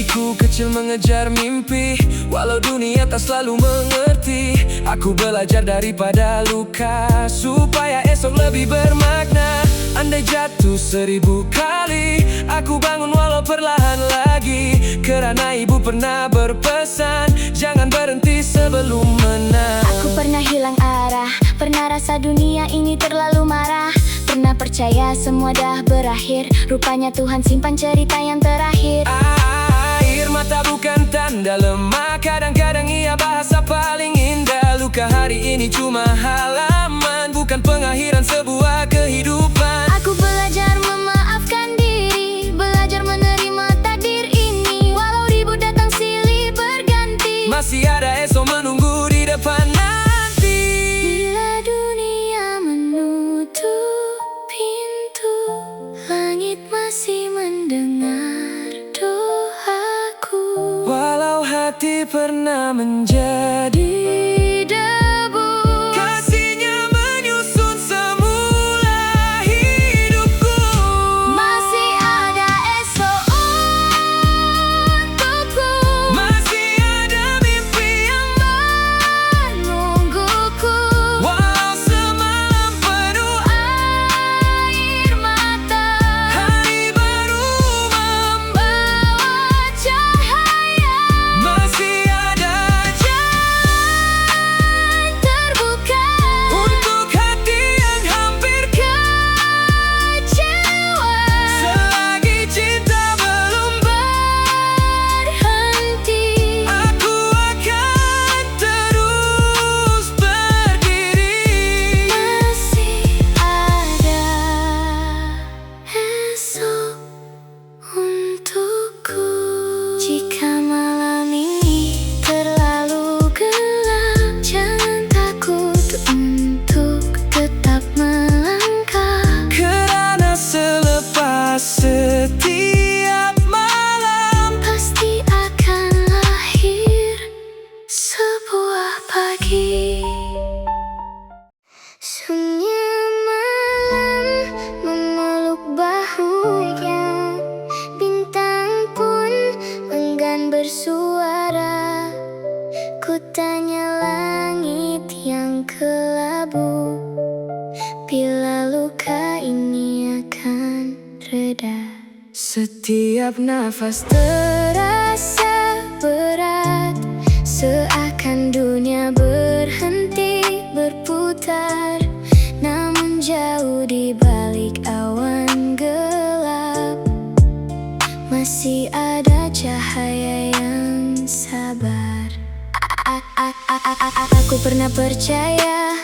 Kakiku kecil mengejar mimpi, walau dunia tak selalu mengerti. Aku belajar daripada luka, supaya esok lebih bermakna. Andai jatuh 1000 kali, aku bangun walau perlahan lagi. Kerana ibu pernah berpesan, jangan berhenti sebelum menang. Aku pernah hilang arah, pernah rasa dunia ini terlalu marah. Pernah percaya semua dah berakhir, rupanya Tuhan simpan cerita yang terakhir. Air mata bukan tanda lemah, kadang-kadang ia bahasa paling indah. Luka hari ini cuma halaman, bukan pengakhiran sebuah kehidupan. Aku belajar memaafkan diri, belajar menerima takdir ini. Walau ribut datang silih berganti, masih ada esok menunggu di depan nanti. bila dunia menutup pintu, langit masih mendengar doaku. Walau hati pernah menjadi debu, kasihnya menyusun semula hidupku. Masih ada esok untukku, Masih ada mimpi yang menungguku. walau semalam penuh Air mata, hari baru membawa cahaya. masih ada Jalan terbuka untuk hati yang hampir kecewa. selagi cinta belum Berhenti, aku akan terus berdiri. masih ada esok untukku. Jika malam ini terlalu gelap, jangan takut untuk tetap melangkah. Kerana selepas setiap malam Pasti akan lahir sebuah pagi. Sunyi malam memeluk bahunya, bintang pun enggan bersuara. Ku tanya langit yang kelabu, bila luka ini akan reda. setiap nafas Terasa berat, seakan dunia berhenti berputar. Namun jauh di balik awan gelap, masih ada cahaya yang sabar. Aku pernah percaya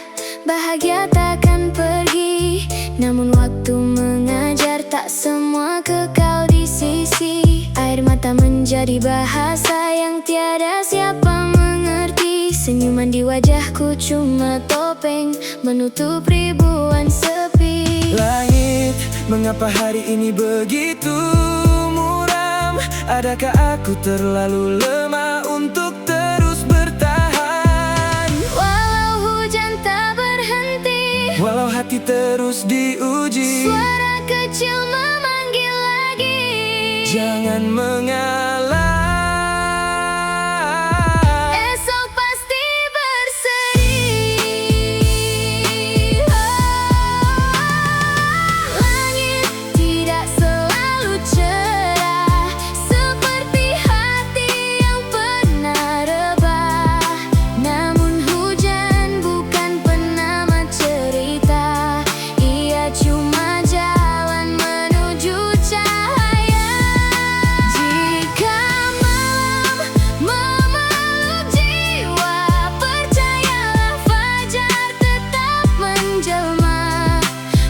bahagia takkan pergi, namun waktu mengajar tak semua kekal di sisi. Air mata menjadi bahasa yang tiada siapa mengerti. Senyuman di wajahku cuma topeng menutup ribuan sepi. langit. Mengapa hari ini begitu muram? Adakah aku terlalu lemah untuk terus bertahan? Walau hujan tak berhenti, Walau hati terus diuji, suara kecil memanggil lagi. jangan mengalah. Esok pasti berseri. Langit tidak selalu cerah, seperti hati yang pernah rebah. Namun hujan bukan penamat cerita, ia cuma jalan menuju cahaya. Jika malam memeluk jiwa, percayalah fajar tetap menjelma.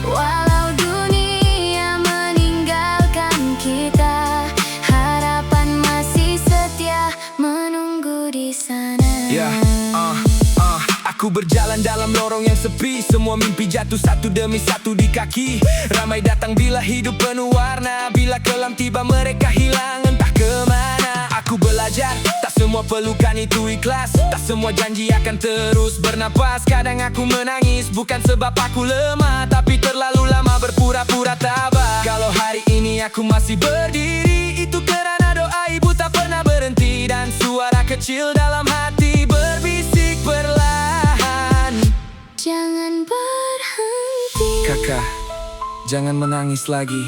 Walau dunia meninggalkan kita, harapan masih setia menunggu di sana. Aku berjalan dalam lorong yang sepi, semua mimpi jatuh satu demi satu di kaki. Ramai datang bila hidup penuh warna, bila kelam tiba mereka hilang entah kemana. Aku belajar, tak semua pelukan itu ikhlas, tak semua janji akan terus bernapas. Kadang aku menangis, bukan sebab aku lemah, tapi terlalu lama berpura-pura tabah. Kalau hari ini aku masih berdiri, itu kerana doa doa ibu tak pernah berhenti, dan suara kecil dalam hati berbisik perlahan, jangan berhenti. Kakak, jangan menangis lagi.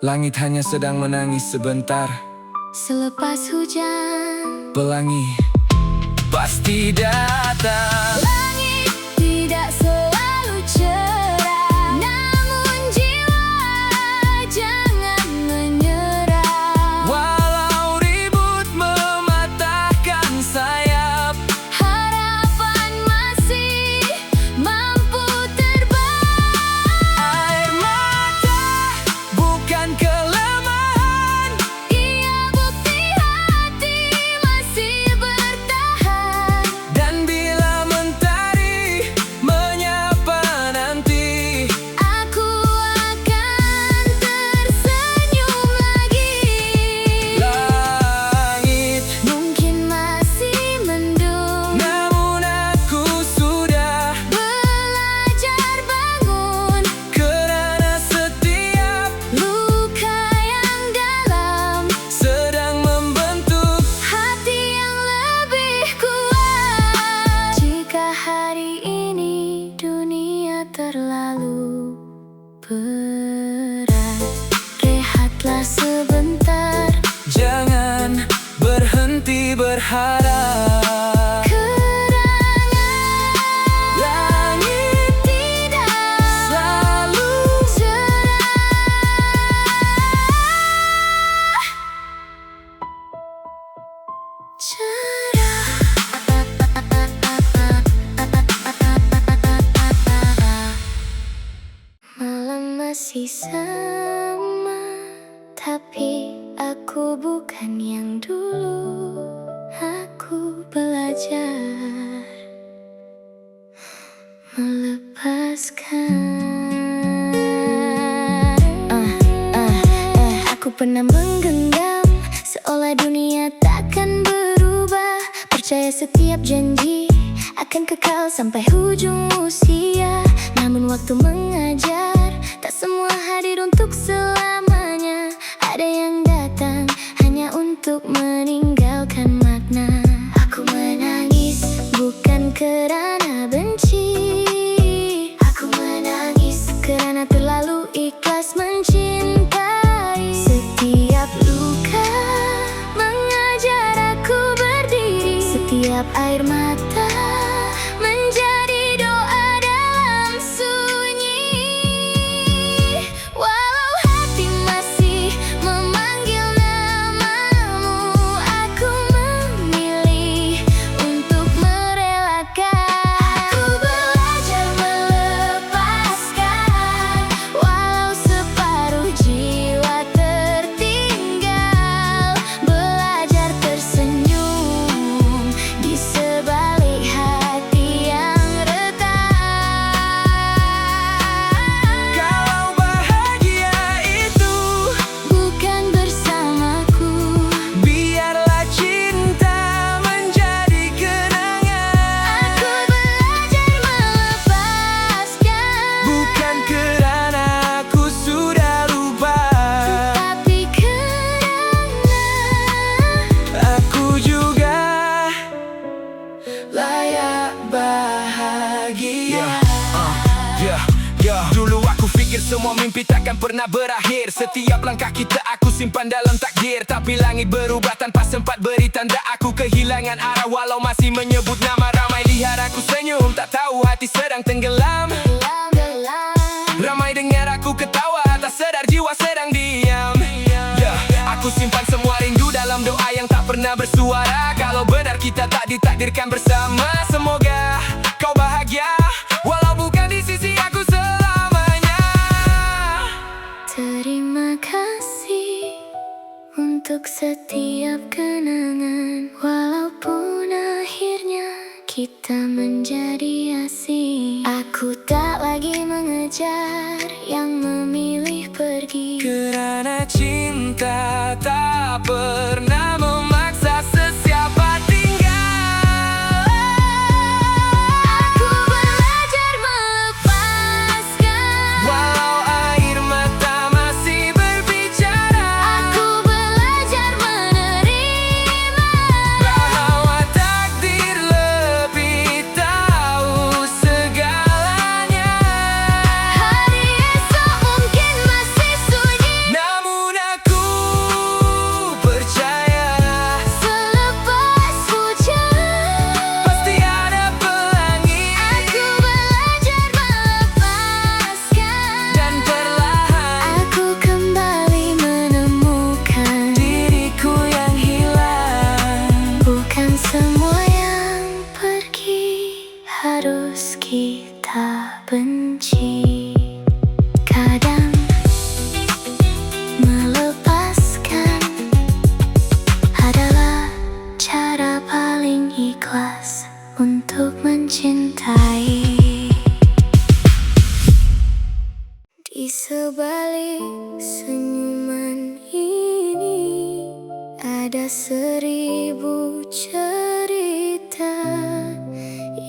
Langit hanya sedang menangis sebentar. Selepas hujan, Pelangi pasti datang. langit tidak selalu cerah, namun jiwa jangan menyerah. Walau ribut mematahkan sayap, Harapan masih mampu terbang. air mata bukan kelemahan, Ia bukti hati masih bertahan. dan bila mentari menyapa nanti, Aku akan tersenyum lagi. langit Mungkin masih mendung, namun aku sudah belajar bangun. kerana setiap Luka yang dalam, sedang membentuk. hati yang lebih kuat. Jika hari ini dunia terlalu berat, rehatlah sebentar. Jangan berhenti berharap. Kerana langit tidak Selalu malam masih sama, tapi aku bukan yang dulu. Aku belajar melepaskan. Aku pernah menggenggam, seolah dunia takkan berubah. Percaya setiap janji akan kekal sampai ujung usia. Namun waktu mengajar, tak semua hadir untuk selamanya. Ada yang datang hanya untuk meninggalkan makna. Aku menangis bukan kerana benci, aku menangis kerana terlalu ikhlas mencintai. Setiap luka mengajar aku berdiri, setiap air mata menjadi doa dalam sunyi. Walau hati masih memanggil namamu, aku memilih untuk merelakan. Aku belajar melepaskan, walau separuh jiwa tertinggal. Belajar tersenyum di sebalik hati yang retak. kalau bahagia itu Bukan bersamaku, biarlah cinta menjadi kenangan. aku belajar melepaskan, Bukan kerana aku sudah lupa, tapi kerana aku juga layak bahagia. Dulu aku fikir semua mimpi takkan pernah berakhir. Setiap langkah kita aku simpan dalam takdir. Tapi langit berubah tanpa sempat beri tanda. Aku kehilangan arah walau masih menyebut nama. Ramai lihat aku senyum, tak tahu hati sedang tenggelam. gelam-gelam. Ramai dengar aku ketawa, tak sedar jiwa sedang diam. Aku simpan semua rindu dalam doa yang tak pernah bersuara. Kalau benar kita tak ditakdirkan bersama, semoga kau bahagia walau bukan di sisi aku selamanya. Terima kasih untuk setiap kenangan, walaupun akhirnya kita menjadi asing. Aku tak lagi mengejar yang memilih pergi. Kerana cinta tak pernah memaksa sesiapa tinggal. Aku belajar melepaskan, Walau air mata masih berbicara, aku belajar benci, tak benci. Kadang melepaskan adalah cara paling ikhlas untuk mencintai. Di sebalik senyuman ini ada 1000 cerita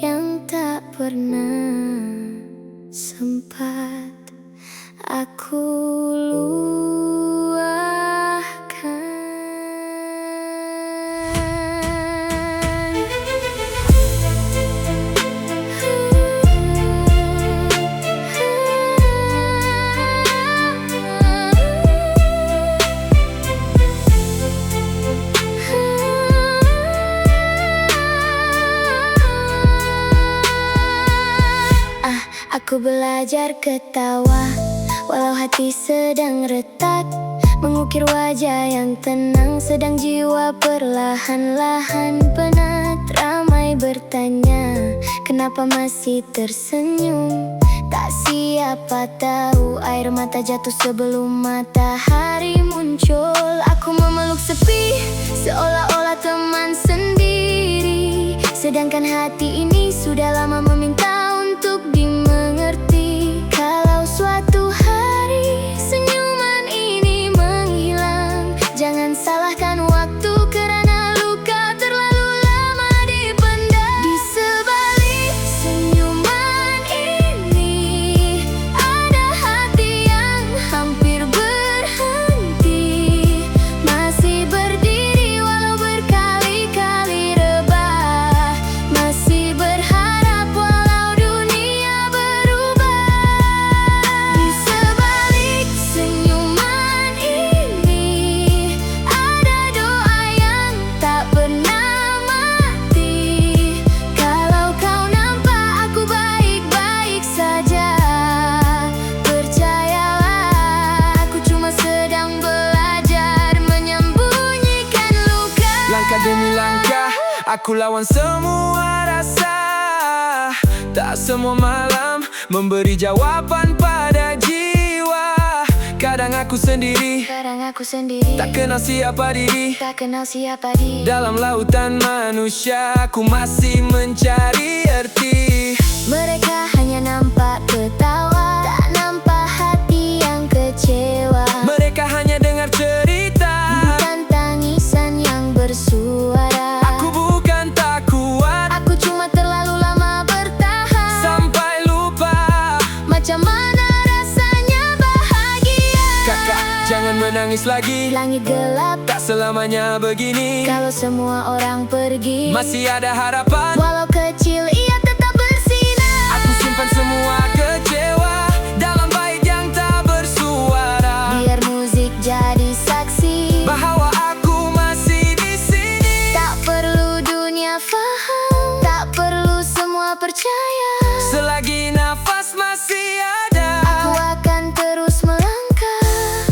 yang tak pernah sempat aku Aku belajar ketawa, walau hati sedang retak, mengukir wajah yang tenang, sedang jiwa perlahan-lahan penat. Ramai bertanya, kenapa masih tersenyum? Tak siapa tahu, air mata jatuh sebelum matahari muncul. Aku memeluk sepi, seolah-olah teman sendiri, sedangkan hati ini sudah lama meminta untuk dimengerti. Kalau suatu hari senyuman ini menghilang, jangan salahkan waktu karena luka terlalu lama dipendam. Di sebalik senyuman ini ada hati yang hampir berhenti, masih berdiri walau berkali-kali rebah, masih berharap walau dunia berubah. Di sebalik senyuman ini ada doa yang tak pernah mati. Kalau kau nampak aku baik-baik saja, percayalah aku cuma sedang belajar menyembunyikan luka. Langkah demi langkah aku lawan semua rasa. Tak semua malam memberi jawaban pada jiwa. Kadang aku sendiri, tak kenal siapa diri. Dalam lautan manusia aku masih mencari arti. Mereka hanya nampak ketawa, tak nampak hati yang kecewa. Mereka hanya dengar cerita, Bukan tangisan yang bersuara. aku bukan tak kuat, Aku cuma terlalu lama bertahan, sampai lupa. macam mana rasanya bahagia. Kakak, jangan menangis lagi. Langit gelap Tak selamanya begini. kalau semua orang pergi. Masih ada harapan. Walau kecil ia tetap bersinar. Aku simpan semua kecewa dalam bait yang tak bersuara. Biar musik jadi saksi, Bahwa aku masih di sini. tak perlu dunia faham, tak perlu semua percaya. Selagi nafas masih ada, Aku akan terus melangkah,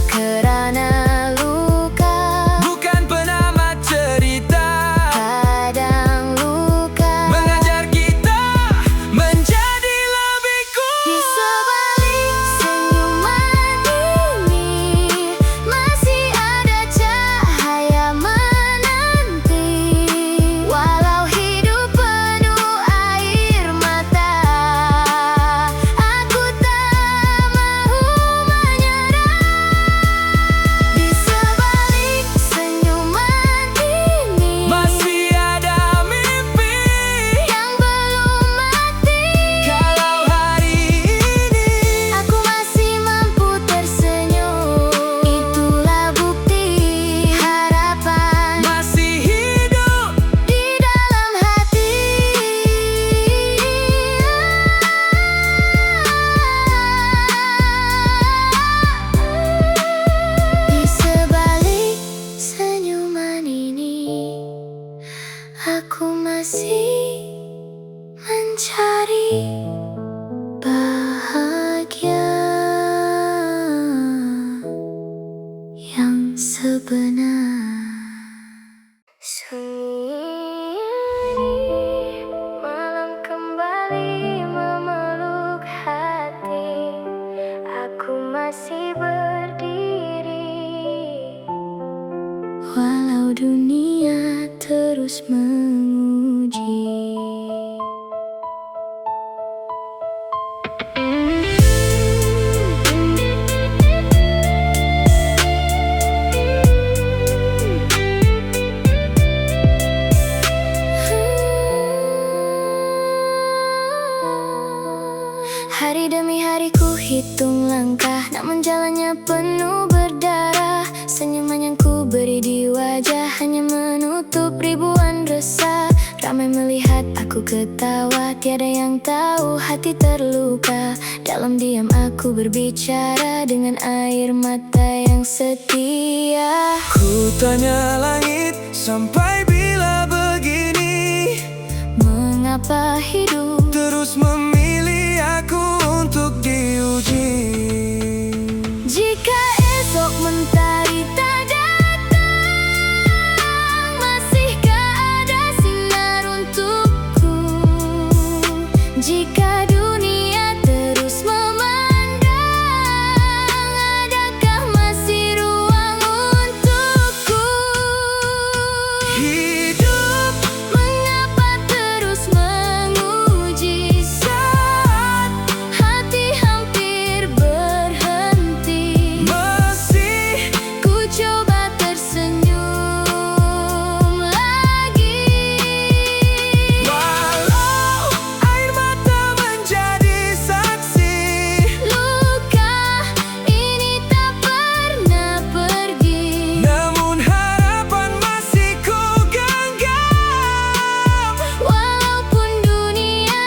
kerana luka, bukan penamat cerita, kadang luka mengajar kita menjadi lebih di kuat. sebalik senyuman ini masih ada cahaya menanti. Walau hidup penuh air mata, aku tak masih berdiri. Walau dunia terus menguji. Hari demi hari ku hitung langkah, namun jalannya penuh berdarah. Senyuman yang ku beri di wajah hanya menutup ribuan resah. Ramai melihat aku ketawa, tiada yang tahu hati terluka. Dalam diam aku berbicara dengan air mata yang setia. Ku tanya langit, sampai bila begini? Mengapa hidup terus memilih aku untuk diuji? jika esok mentari tak datang? Masihkah ada sinar untukku? Jika dunia terus memandang, adakah masih ruang untukku? Hidup Mengapa terus menguji saat hati hampir berhenti? masih Ku coba tersenyum lagi. walau air mata menjadi saksi. Luka ini tak pernah pergi, Namun harapan masih ku genggam. walaupun dunia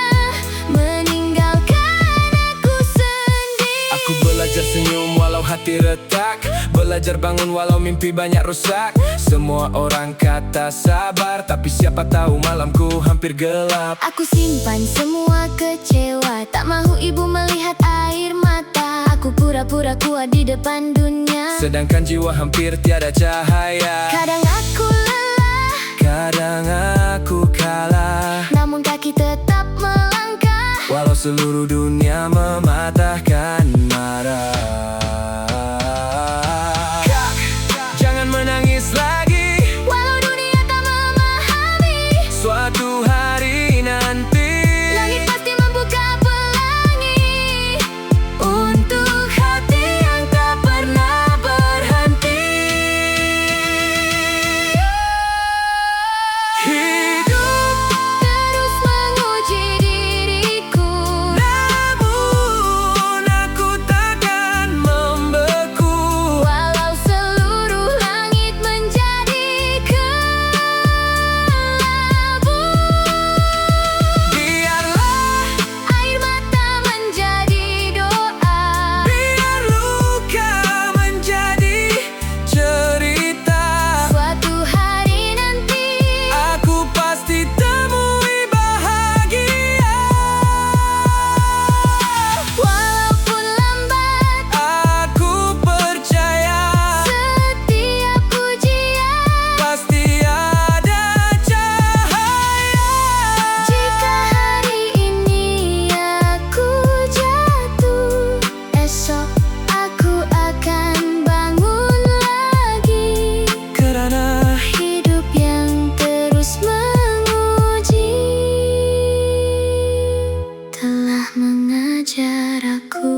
meninggalkan aku sendiri. Aku belajar senyum walau hati retak, belajar bangun walau mimpi banyak rusak. Semua orang kata sabar, tapi siapa tahu malamku hampir gelap. Aku simpan semua kecewa, tak mahu ibu melihat air mata. Aku pura-pura kuat di depan dunia, Sedangkan jiwa hampir tiada cahaya. kadang aku lelah, Kadang aku kalah, namun kaki tetap melangkah. walau seluruh dunia mematahkan marah. Kak, jangan menangis lagi. Walau dunia tak memahami, Suatu hari nanti langit pasti membuka pelangi untuk hati yang tak pernah berhenti. hidup, Terus menguji diriku, namun aku takkan membeku. walau seluruh langit menjadi kelabu. Biarlah, Air mata menjadi doa, biar luka menjadi cerita. suatu hari nanti Aku pasti temui bahagia. walaupun lambat. Aku percaya Setiap ujian, pasti ada cahaya. jika hari ini aku jatuh, esok aku akan bangun lagi. Karena Hidup yang terus menguji telah mengajar aku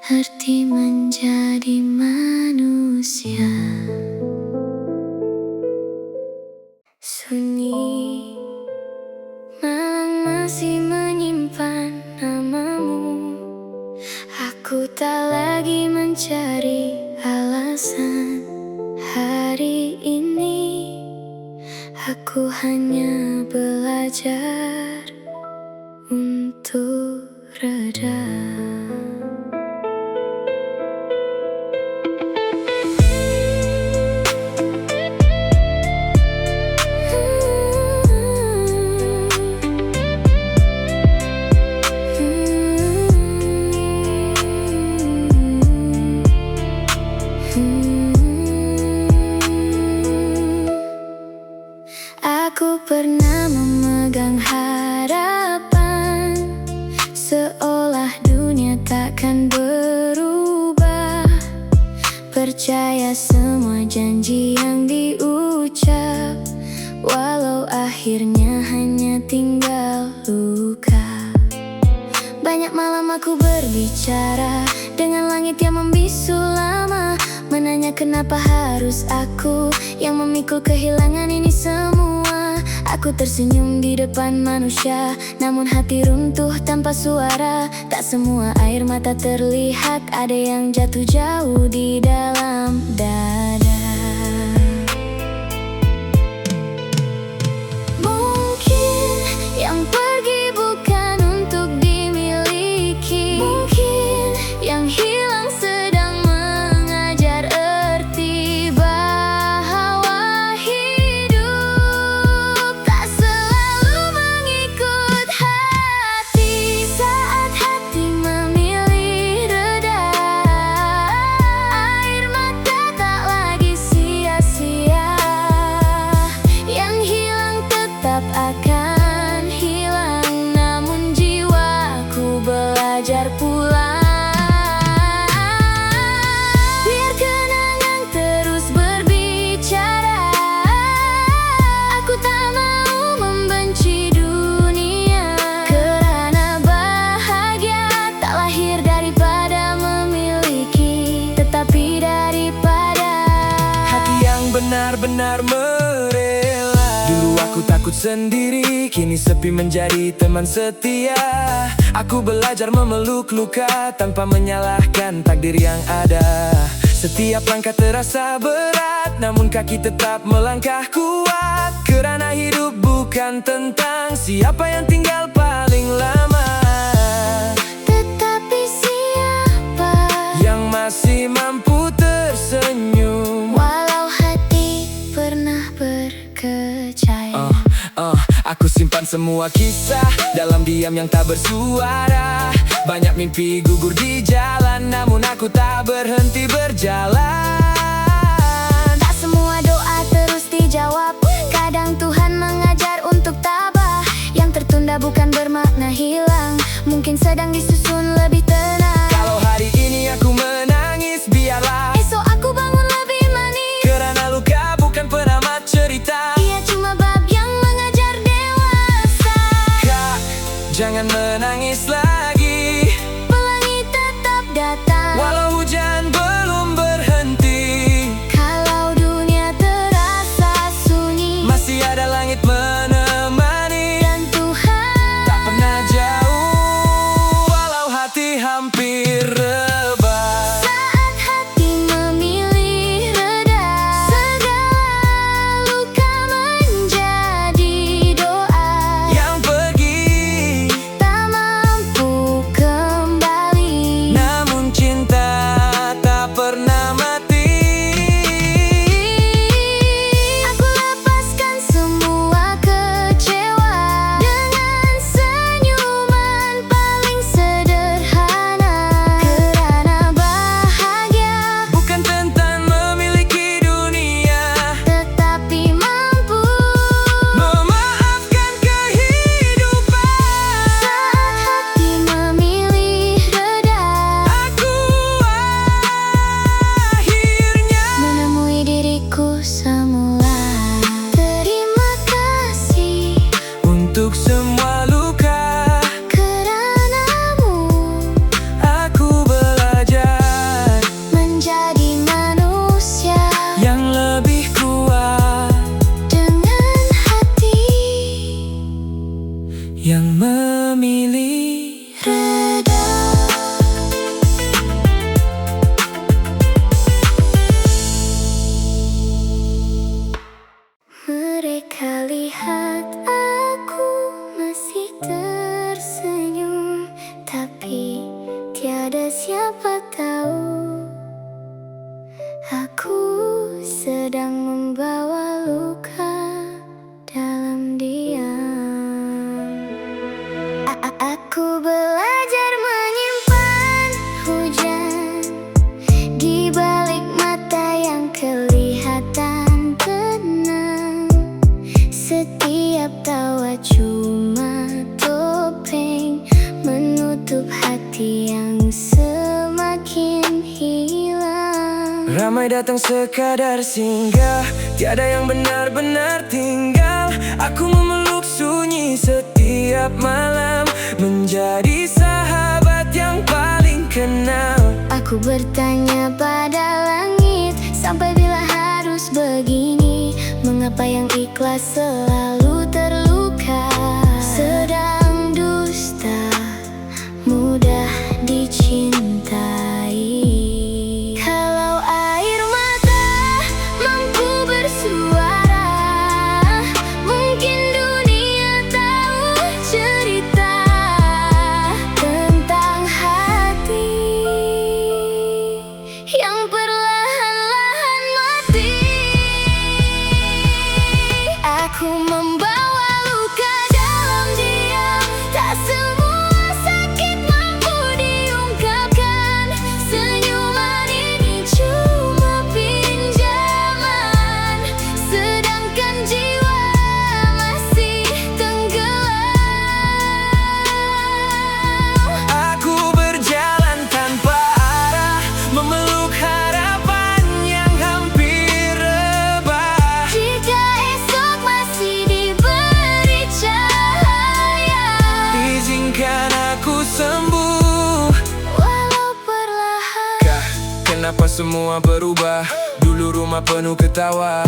arti menjadi manusia. Sunyi malam masih menyimpan namamu. Aku tak lagi mencari alasan. Hari ini aku hanya belajar untuk reda. Aku pernah memegang harapan, seolah dunia takkan berubah. percaya semua janji yang diucap, walau akhirnya hanya tinggal luka. Banyak malam aku berbicara dengan langit yang membisu lama, menanya kenapa harus aku yang memikul kehilangan ini semua. Aku tersenyum di depan manusia, namun hati runtuh tanpa suara. Tak semua air mata terlihat, ada yang jatuh jauh di dalam dada. Mungkin yang pergi bukan untuk dimiliki, mungkin yang hilang sedang mengajar arti bahwa hidup tak selalu mengikut hati. Saat hati memilih reda, air mata tak lagi sia-sia. Yang hilang tetap akan hilang, namun jiwaku belajar pulang. Biar kenangan terus berbicara, aku tak mau membenci dunia, kerana bahagia tak lahir daripada memiliki, tetapi daripada hati yang benar-benar merela. Dulu aku takut sendiri, kini sepi menjadi teman setia. Aku belajar memeluk luka tanpa menyalahkan takdir yang ada. Setiap langkah terasa berat, namun kaki tetap melangkah kuat, kerana hidup bukan tentang siapa yang tinggal paling lama, tetapi siapa yang masih mampu tersenyum. walau hati pernah berkecaya. Aku simpan semua kisah dalam diam yang tak bersuara. Banyak mimpi gugur di jalan, namun aku tak berhenti berjalan. Tak semua doa terus dijawab, kadang Tuhan mengajar untuk tabah. Yang tertunda bukan bermakna hilang, mungkin sedang disusun lebih tenang. Kalau hari ini aku menangis, biarlah Esok aku bangun lebih manis, kerana luka bukan penamat cerita. ia cuma bab yang mengajar dewasa. Kak, jangan menangis lagi, Pelangi tetap datang, walau hujan belum berhenti. kalau dunia terasa sunyi, Masih ada langit menemani, dan Tuhan tak pernah jauh, walau hati hampir rebah. saat hati memilih reda, segala luka menjadi doa. Yang pergi, Tak mampu kembali, namun cinta tak pernah mati. aku lepaskan semua kecewa dengan senyuman paling sederhana, kerana bahagia Bukan tentang memiliki dunia, tetapi mampu memaafkan kehidupan. saat hati memilih reda, Aku akhirnya menemui diriku semula. Terima kasih untuk semua luka, keranamu aku belajar menjadi manusia yang lebih kuat, dengan hati yang memilih. reda. Mereka lihat aku masih tersenyum, tapi tiada siapa tahu aku sedang membawa luka dalam diam. Aku belajar menyimpan hujan di balik mata yang kelihatan tenang. Setiap tawa cuma topeng menutup hati yang semakin hilang. Ramai datang sekadar singgah, tiada yang benar-benar tinggal. Aku memeluk sunyi setiap malam, menjadi sahabat yang paling kenal. Aku bertanya pada langit, sampai bila harus begini? Mengapa yang ikhlas selalu terluka? Sedang dusta mudah dicintai. Kalau air mata mampu bersuara, mungkin dunia tahu cerita tentang hati yang perlahan-lahan mati. Aku membawa luka dalam diam, tak semua sakit mampu diungkapkan. Senyuman ini cuma pinjaman, sedangkan jiwa masih tenggelam. Aku berjalan tanpa arah, memeluk harapan yang hampir rebah. Jika esok masih diberi cahaya, Izinkan aku sembuh. walau perlahan. Kenapa semua berubah? Dulu rumah penuh ketawa,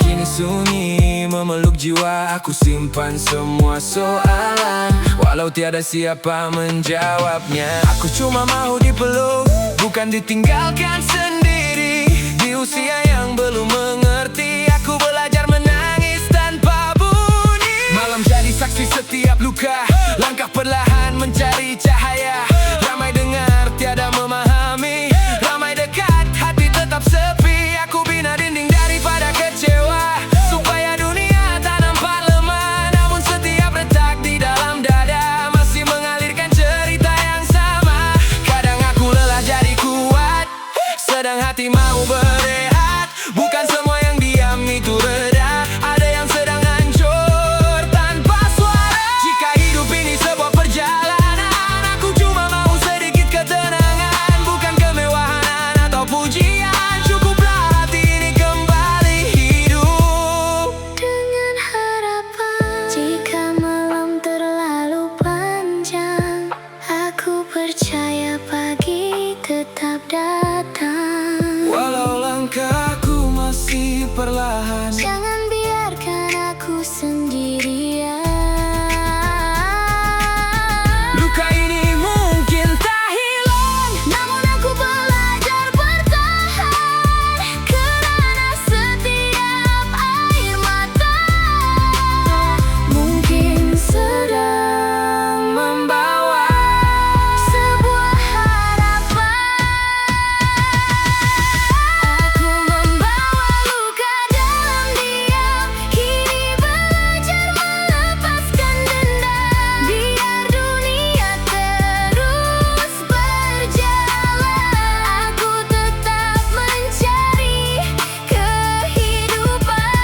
kini sunyi memeluk jiwa. Aku simpan semua soalan, walau tiada siapa menjawabnya. Aku cuma mau dipeluk, bukan ditinggalkan sendiri. Di usia yang belum mengerti, aku belajar menangis tanpa bunyi. Malam jadi saksi setiap luka, langkah perlahan mencari cahaya. Ramai dengar, tiada memahami. Ramai dekat, hati tetap sepi. Aku bina dinding daripada kecewa, supaya dunia tak nampak lemah. Namun setiap retak di dalam dada masih mengalirkan cerita yang sama. Kadang aku lelah jadi kuat, sedang hati mau berehat. Bukan semua yang diam itu reda, ada yang sedang hancur tanpa suara. Jika hidup ini sebuah perjalanan, aku cuma mau sedikit ketenangan. Bukan kemewahan atau pujian, cukuplah hati ini kembali hidup Dengan harapan, jika malam terlalu panjang, aku percaya pagi tetap datang. walau langkahku masih perlahan. Jangan biarkan aku sendirian. Luka ini mungkin tak hilang, Namun aku belajar bertahan, kerana setiap air mata mungkin sedang membawa sebuah harapan. Aku membawa luka dalam diam, kini belajar melepaskan dendam. Biar dunia terus berjalan, aku tetap mencari kehidupan.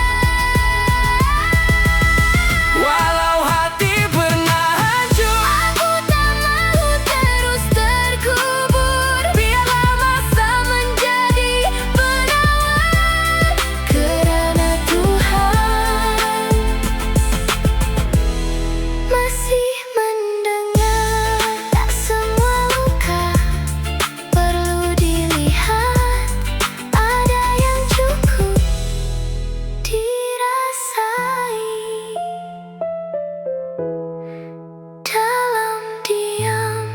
walau hati pernah hancur. Aku tak mau terus terkubur, biarlah masa menjadi penawar. Kerana Tuhan masih mendengar, tak semua luka perlu dilihat. Ada yang cukup dirasai dalam diam.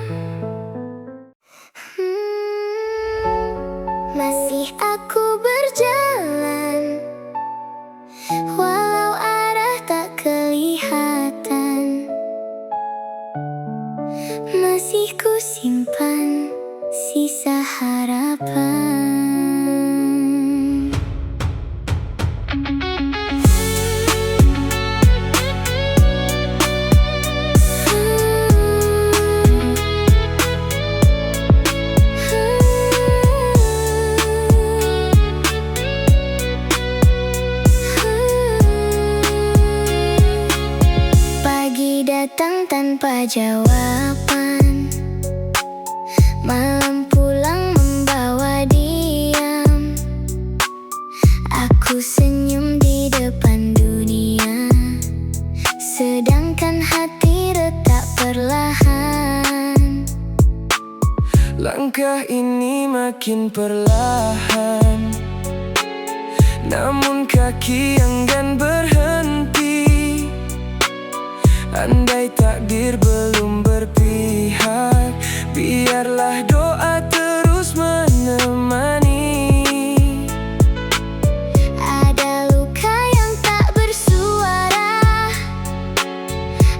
Masih aku berjalan, walau arah tak kelihatan. Masih ku simpan sisa harapan. Pagi datang tanpa jawaban, malam pulang membawa diam. Aku senyum di depan dunia, sedangkan hati retak perlahan. Langkah ini makin perlahan, namun kaki enggan berhenti. Andai takdir belum berpihak, biarlah doa terus menemani. Ada luka yang tak bersuara,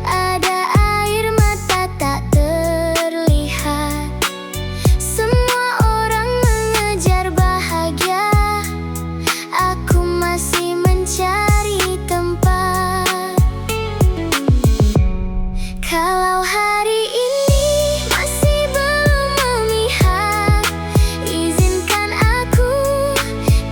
ada air mata tak terlihat. Semua orang mengejar bahagia, aku masih mencari tempat. Kalau hari ini masih belum memihak, izinkan aku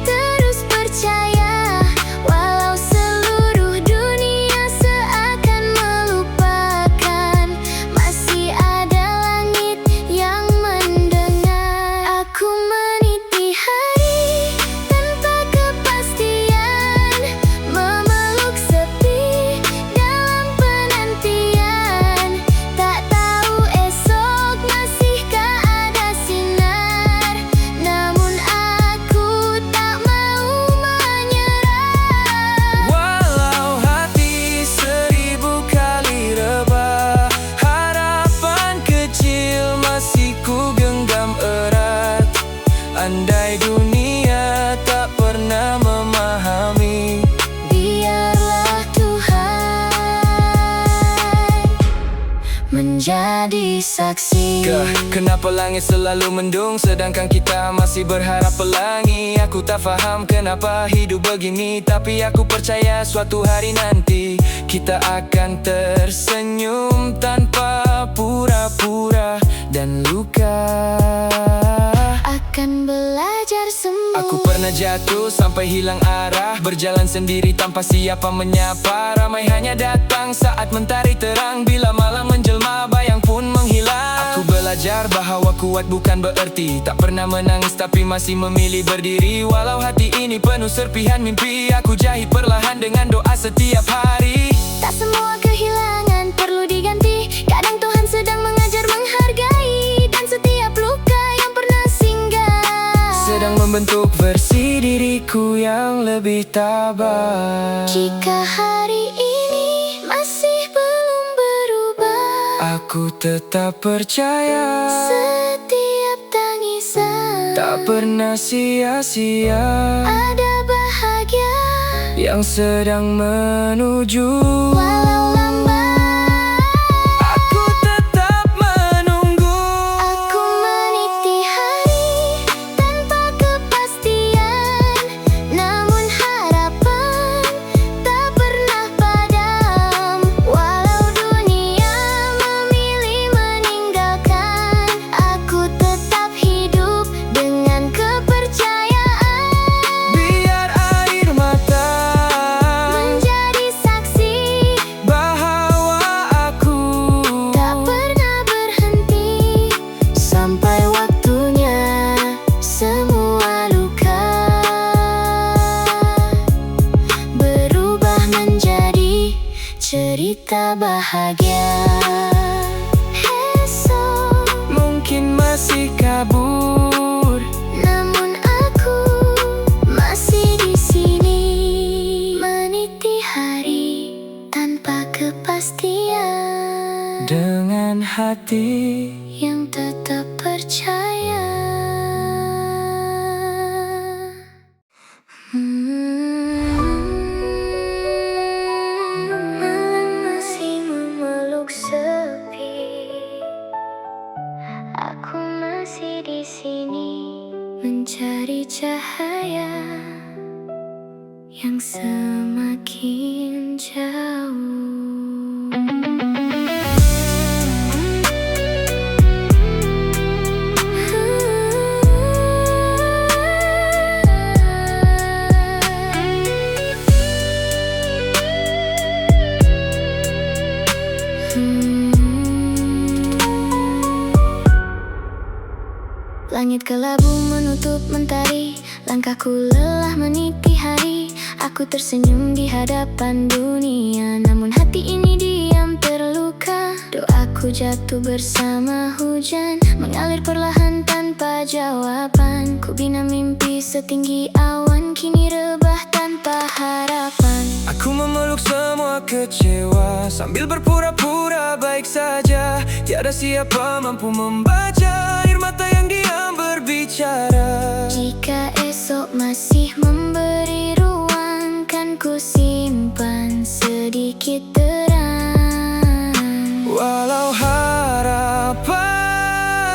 terus percaya. Walau seluruh dunia seakan melupakan, masih ada langit yang mendengar. Aku meniti hari tanpa kepastian, memeluk sepi dalam penantian. Tak tahu esok masihkah ada sinar, namun aku tak mau menyerah. Walau hati 1000 kali rebah, harapan kecil masih ku genggam erat. Andai dunia tak pernah memahami, Biarlah Tuhan menjadi saksi. Kenapa langit selalu mendung sedangkan kita masih berharap pelangi? Aku tak faham kenapa hidup begini, tapi aku percaya suatu hari nanti kita akan tersenyum tanpa pura-pura dan luka. Akan belajar sembuh. Aku pernah jatuh sampai hilang arah, berjalan sendiri tanpa siapa menyapa. Ramai hanya datang saat mentari terang, bila malam menjelma bayang pun menghilang. Aku belajar bahwa kuat bukan berarti tak pernah menangis tapi masih memilih berdiri. Walau hati ini penuh serpihan mimpi, aku jahit perlahan dengan doa setiap hari. Tak semua kehilangan perlu diganti, kadang Tuhan sedang mengajar menghargai. Dan setiap luka yang pernah singgah sedang membentuk versi diriku yang lebih tabah. Jika hari ini masih belum berubah, Aku tetap percaya setiap tangisan tak pernah sia-sia, ada bahagia yang sedang menuju. walau lambat. Aku tetap menunggu. Aku meniti hari tanpa kepastian, namun harapan tak pernah padam. Walau dunia memilih meninggalkan, aku tetap hidup dengan kepercayaan. Biar air mata Menjadi saksi bahwa aku tak pernah berhenti, sampai waktunya semua luka berubah menjadi cerita bahagia. Esok mungkin masih kabur, namun aku masih di sini, meniti hari tanpa kepastian, dengan hati yang tetap percaya. Malam masih memeluk sepi, aku masih di sini mencari cahaya yang semakin jauh. Langit kelabu menutup mentari, langkahku lelah meniti hari. Aku tersenyum di hadapan dunia, namun hati ini diam terluka. Doaku jatuh bersama hujan, mengalir perlahan tanpa jawaban. Ku bina mimpi setinggi awan, kini rebah tanpa harapan. Aku memeluk semua kecewa sambil berpura-pura baik saja. Tiada siapa mampu membaca air mata yang diam berbicara. Jika esok masih memberi ruang, kan ku simpan sedikit terang. Walau harapan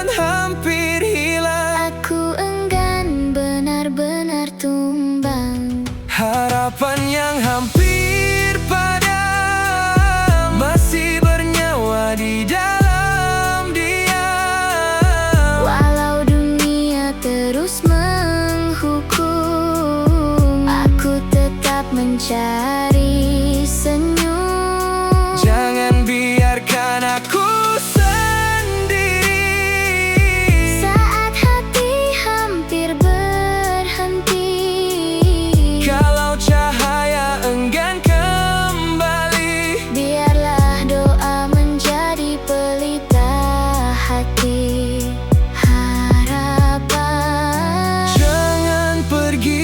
hampir hilang, Aku enggan benar-benar tumbang. harapan yang hampir padam masih bernyawa di dalam diam. Walau dunia terus menghukum, aku tetap mencari senyum. Jangan biarkan aku sendiri Saat hati hampir berhenti, kalau cahaya enggan kembali. biarlah doa menjadi pelita hati. Harapan, Jangan pergi.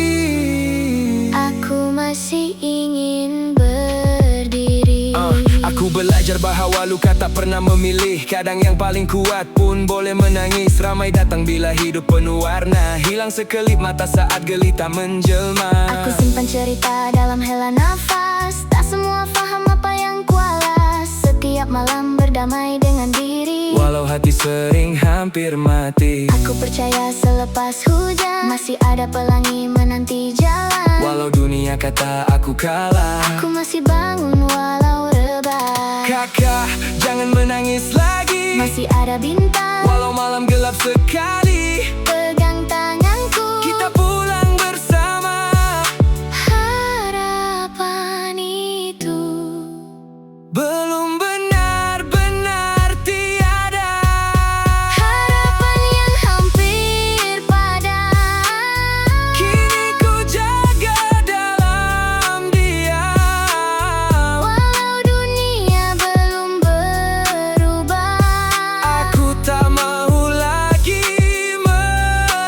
aku masih ingin berdiri. Aku belajar bahawa luka tak pernah memilih. Kadang yang paling kuat pun boleh menangis. Ramai datang bila hidup penuh warna, hilang sekelip mata saat gelita menjelma. Aku simpan cerita dalam hela nafas, tak semua faham apa yang kualas. Setiap malam berdamai dengan diri, Walau hati sering hampir mati, aku percaya selepas hujan masih ada pelangi menanti jalan. walau dunia kata aku kalah. Aku masih bangun walau rebah, Kakak, jangan menangis lagi. masih ada bintang. Walau malam gelap sekali, Pegang tanganku, kita pulang bersama. harapan itu Belum benar-benar tiada. harapan yang hampir padam. Kini ku jaga dalam diam. Walau dunia belum berubah, Aku tak mau lagi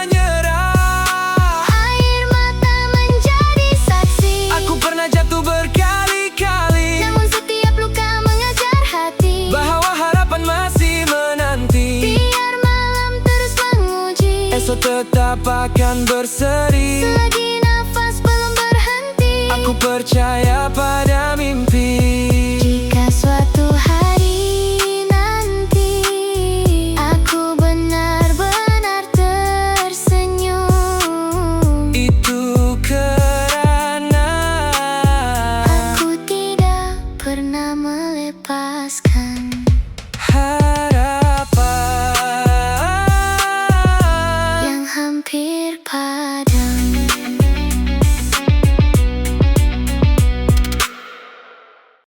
menyerah. air mata menjadi saksi. Aku pernah jatuh berkali-kali, Namun setiap luka mengajar hati, bahwa harapan masih menanti. biar malam terus menguji, Esok tetap akan berseri. selagi nafas belum berhenti. Aku percaya pada mimpi. Jika suatu hari nanti aku benar-benar tersenyum, Itu kerana aku tidak pernah melepaskan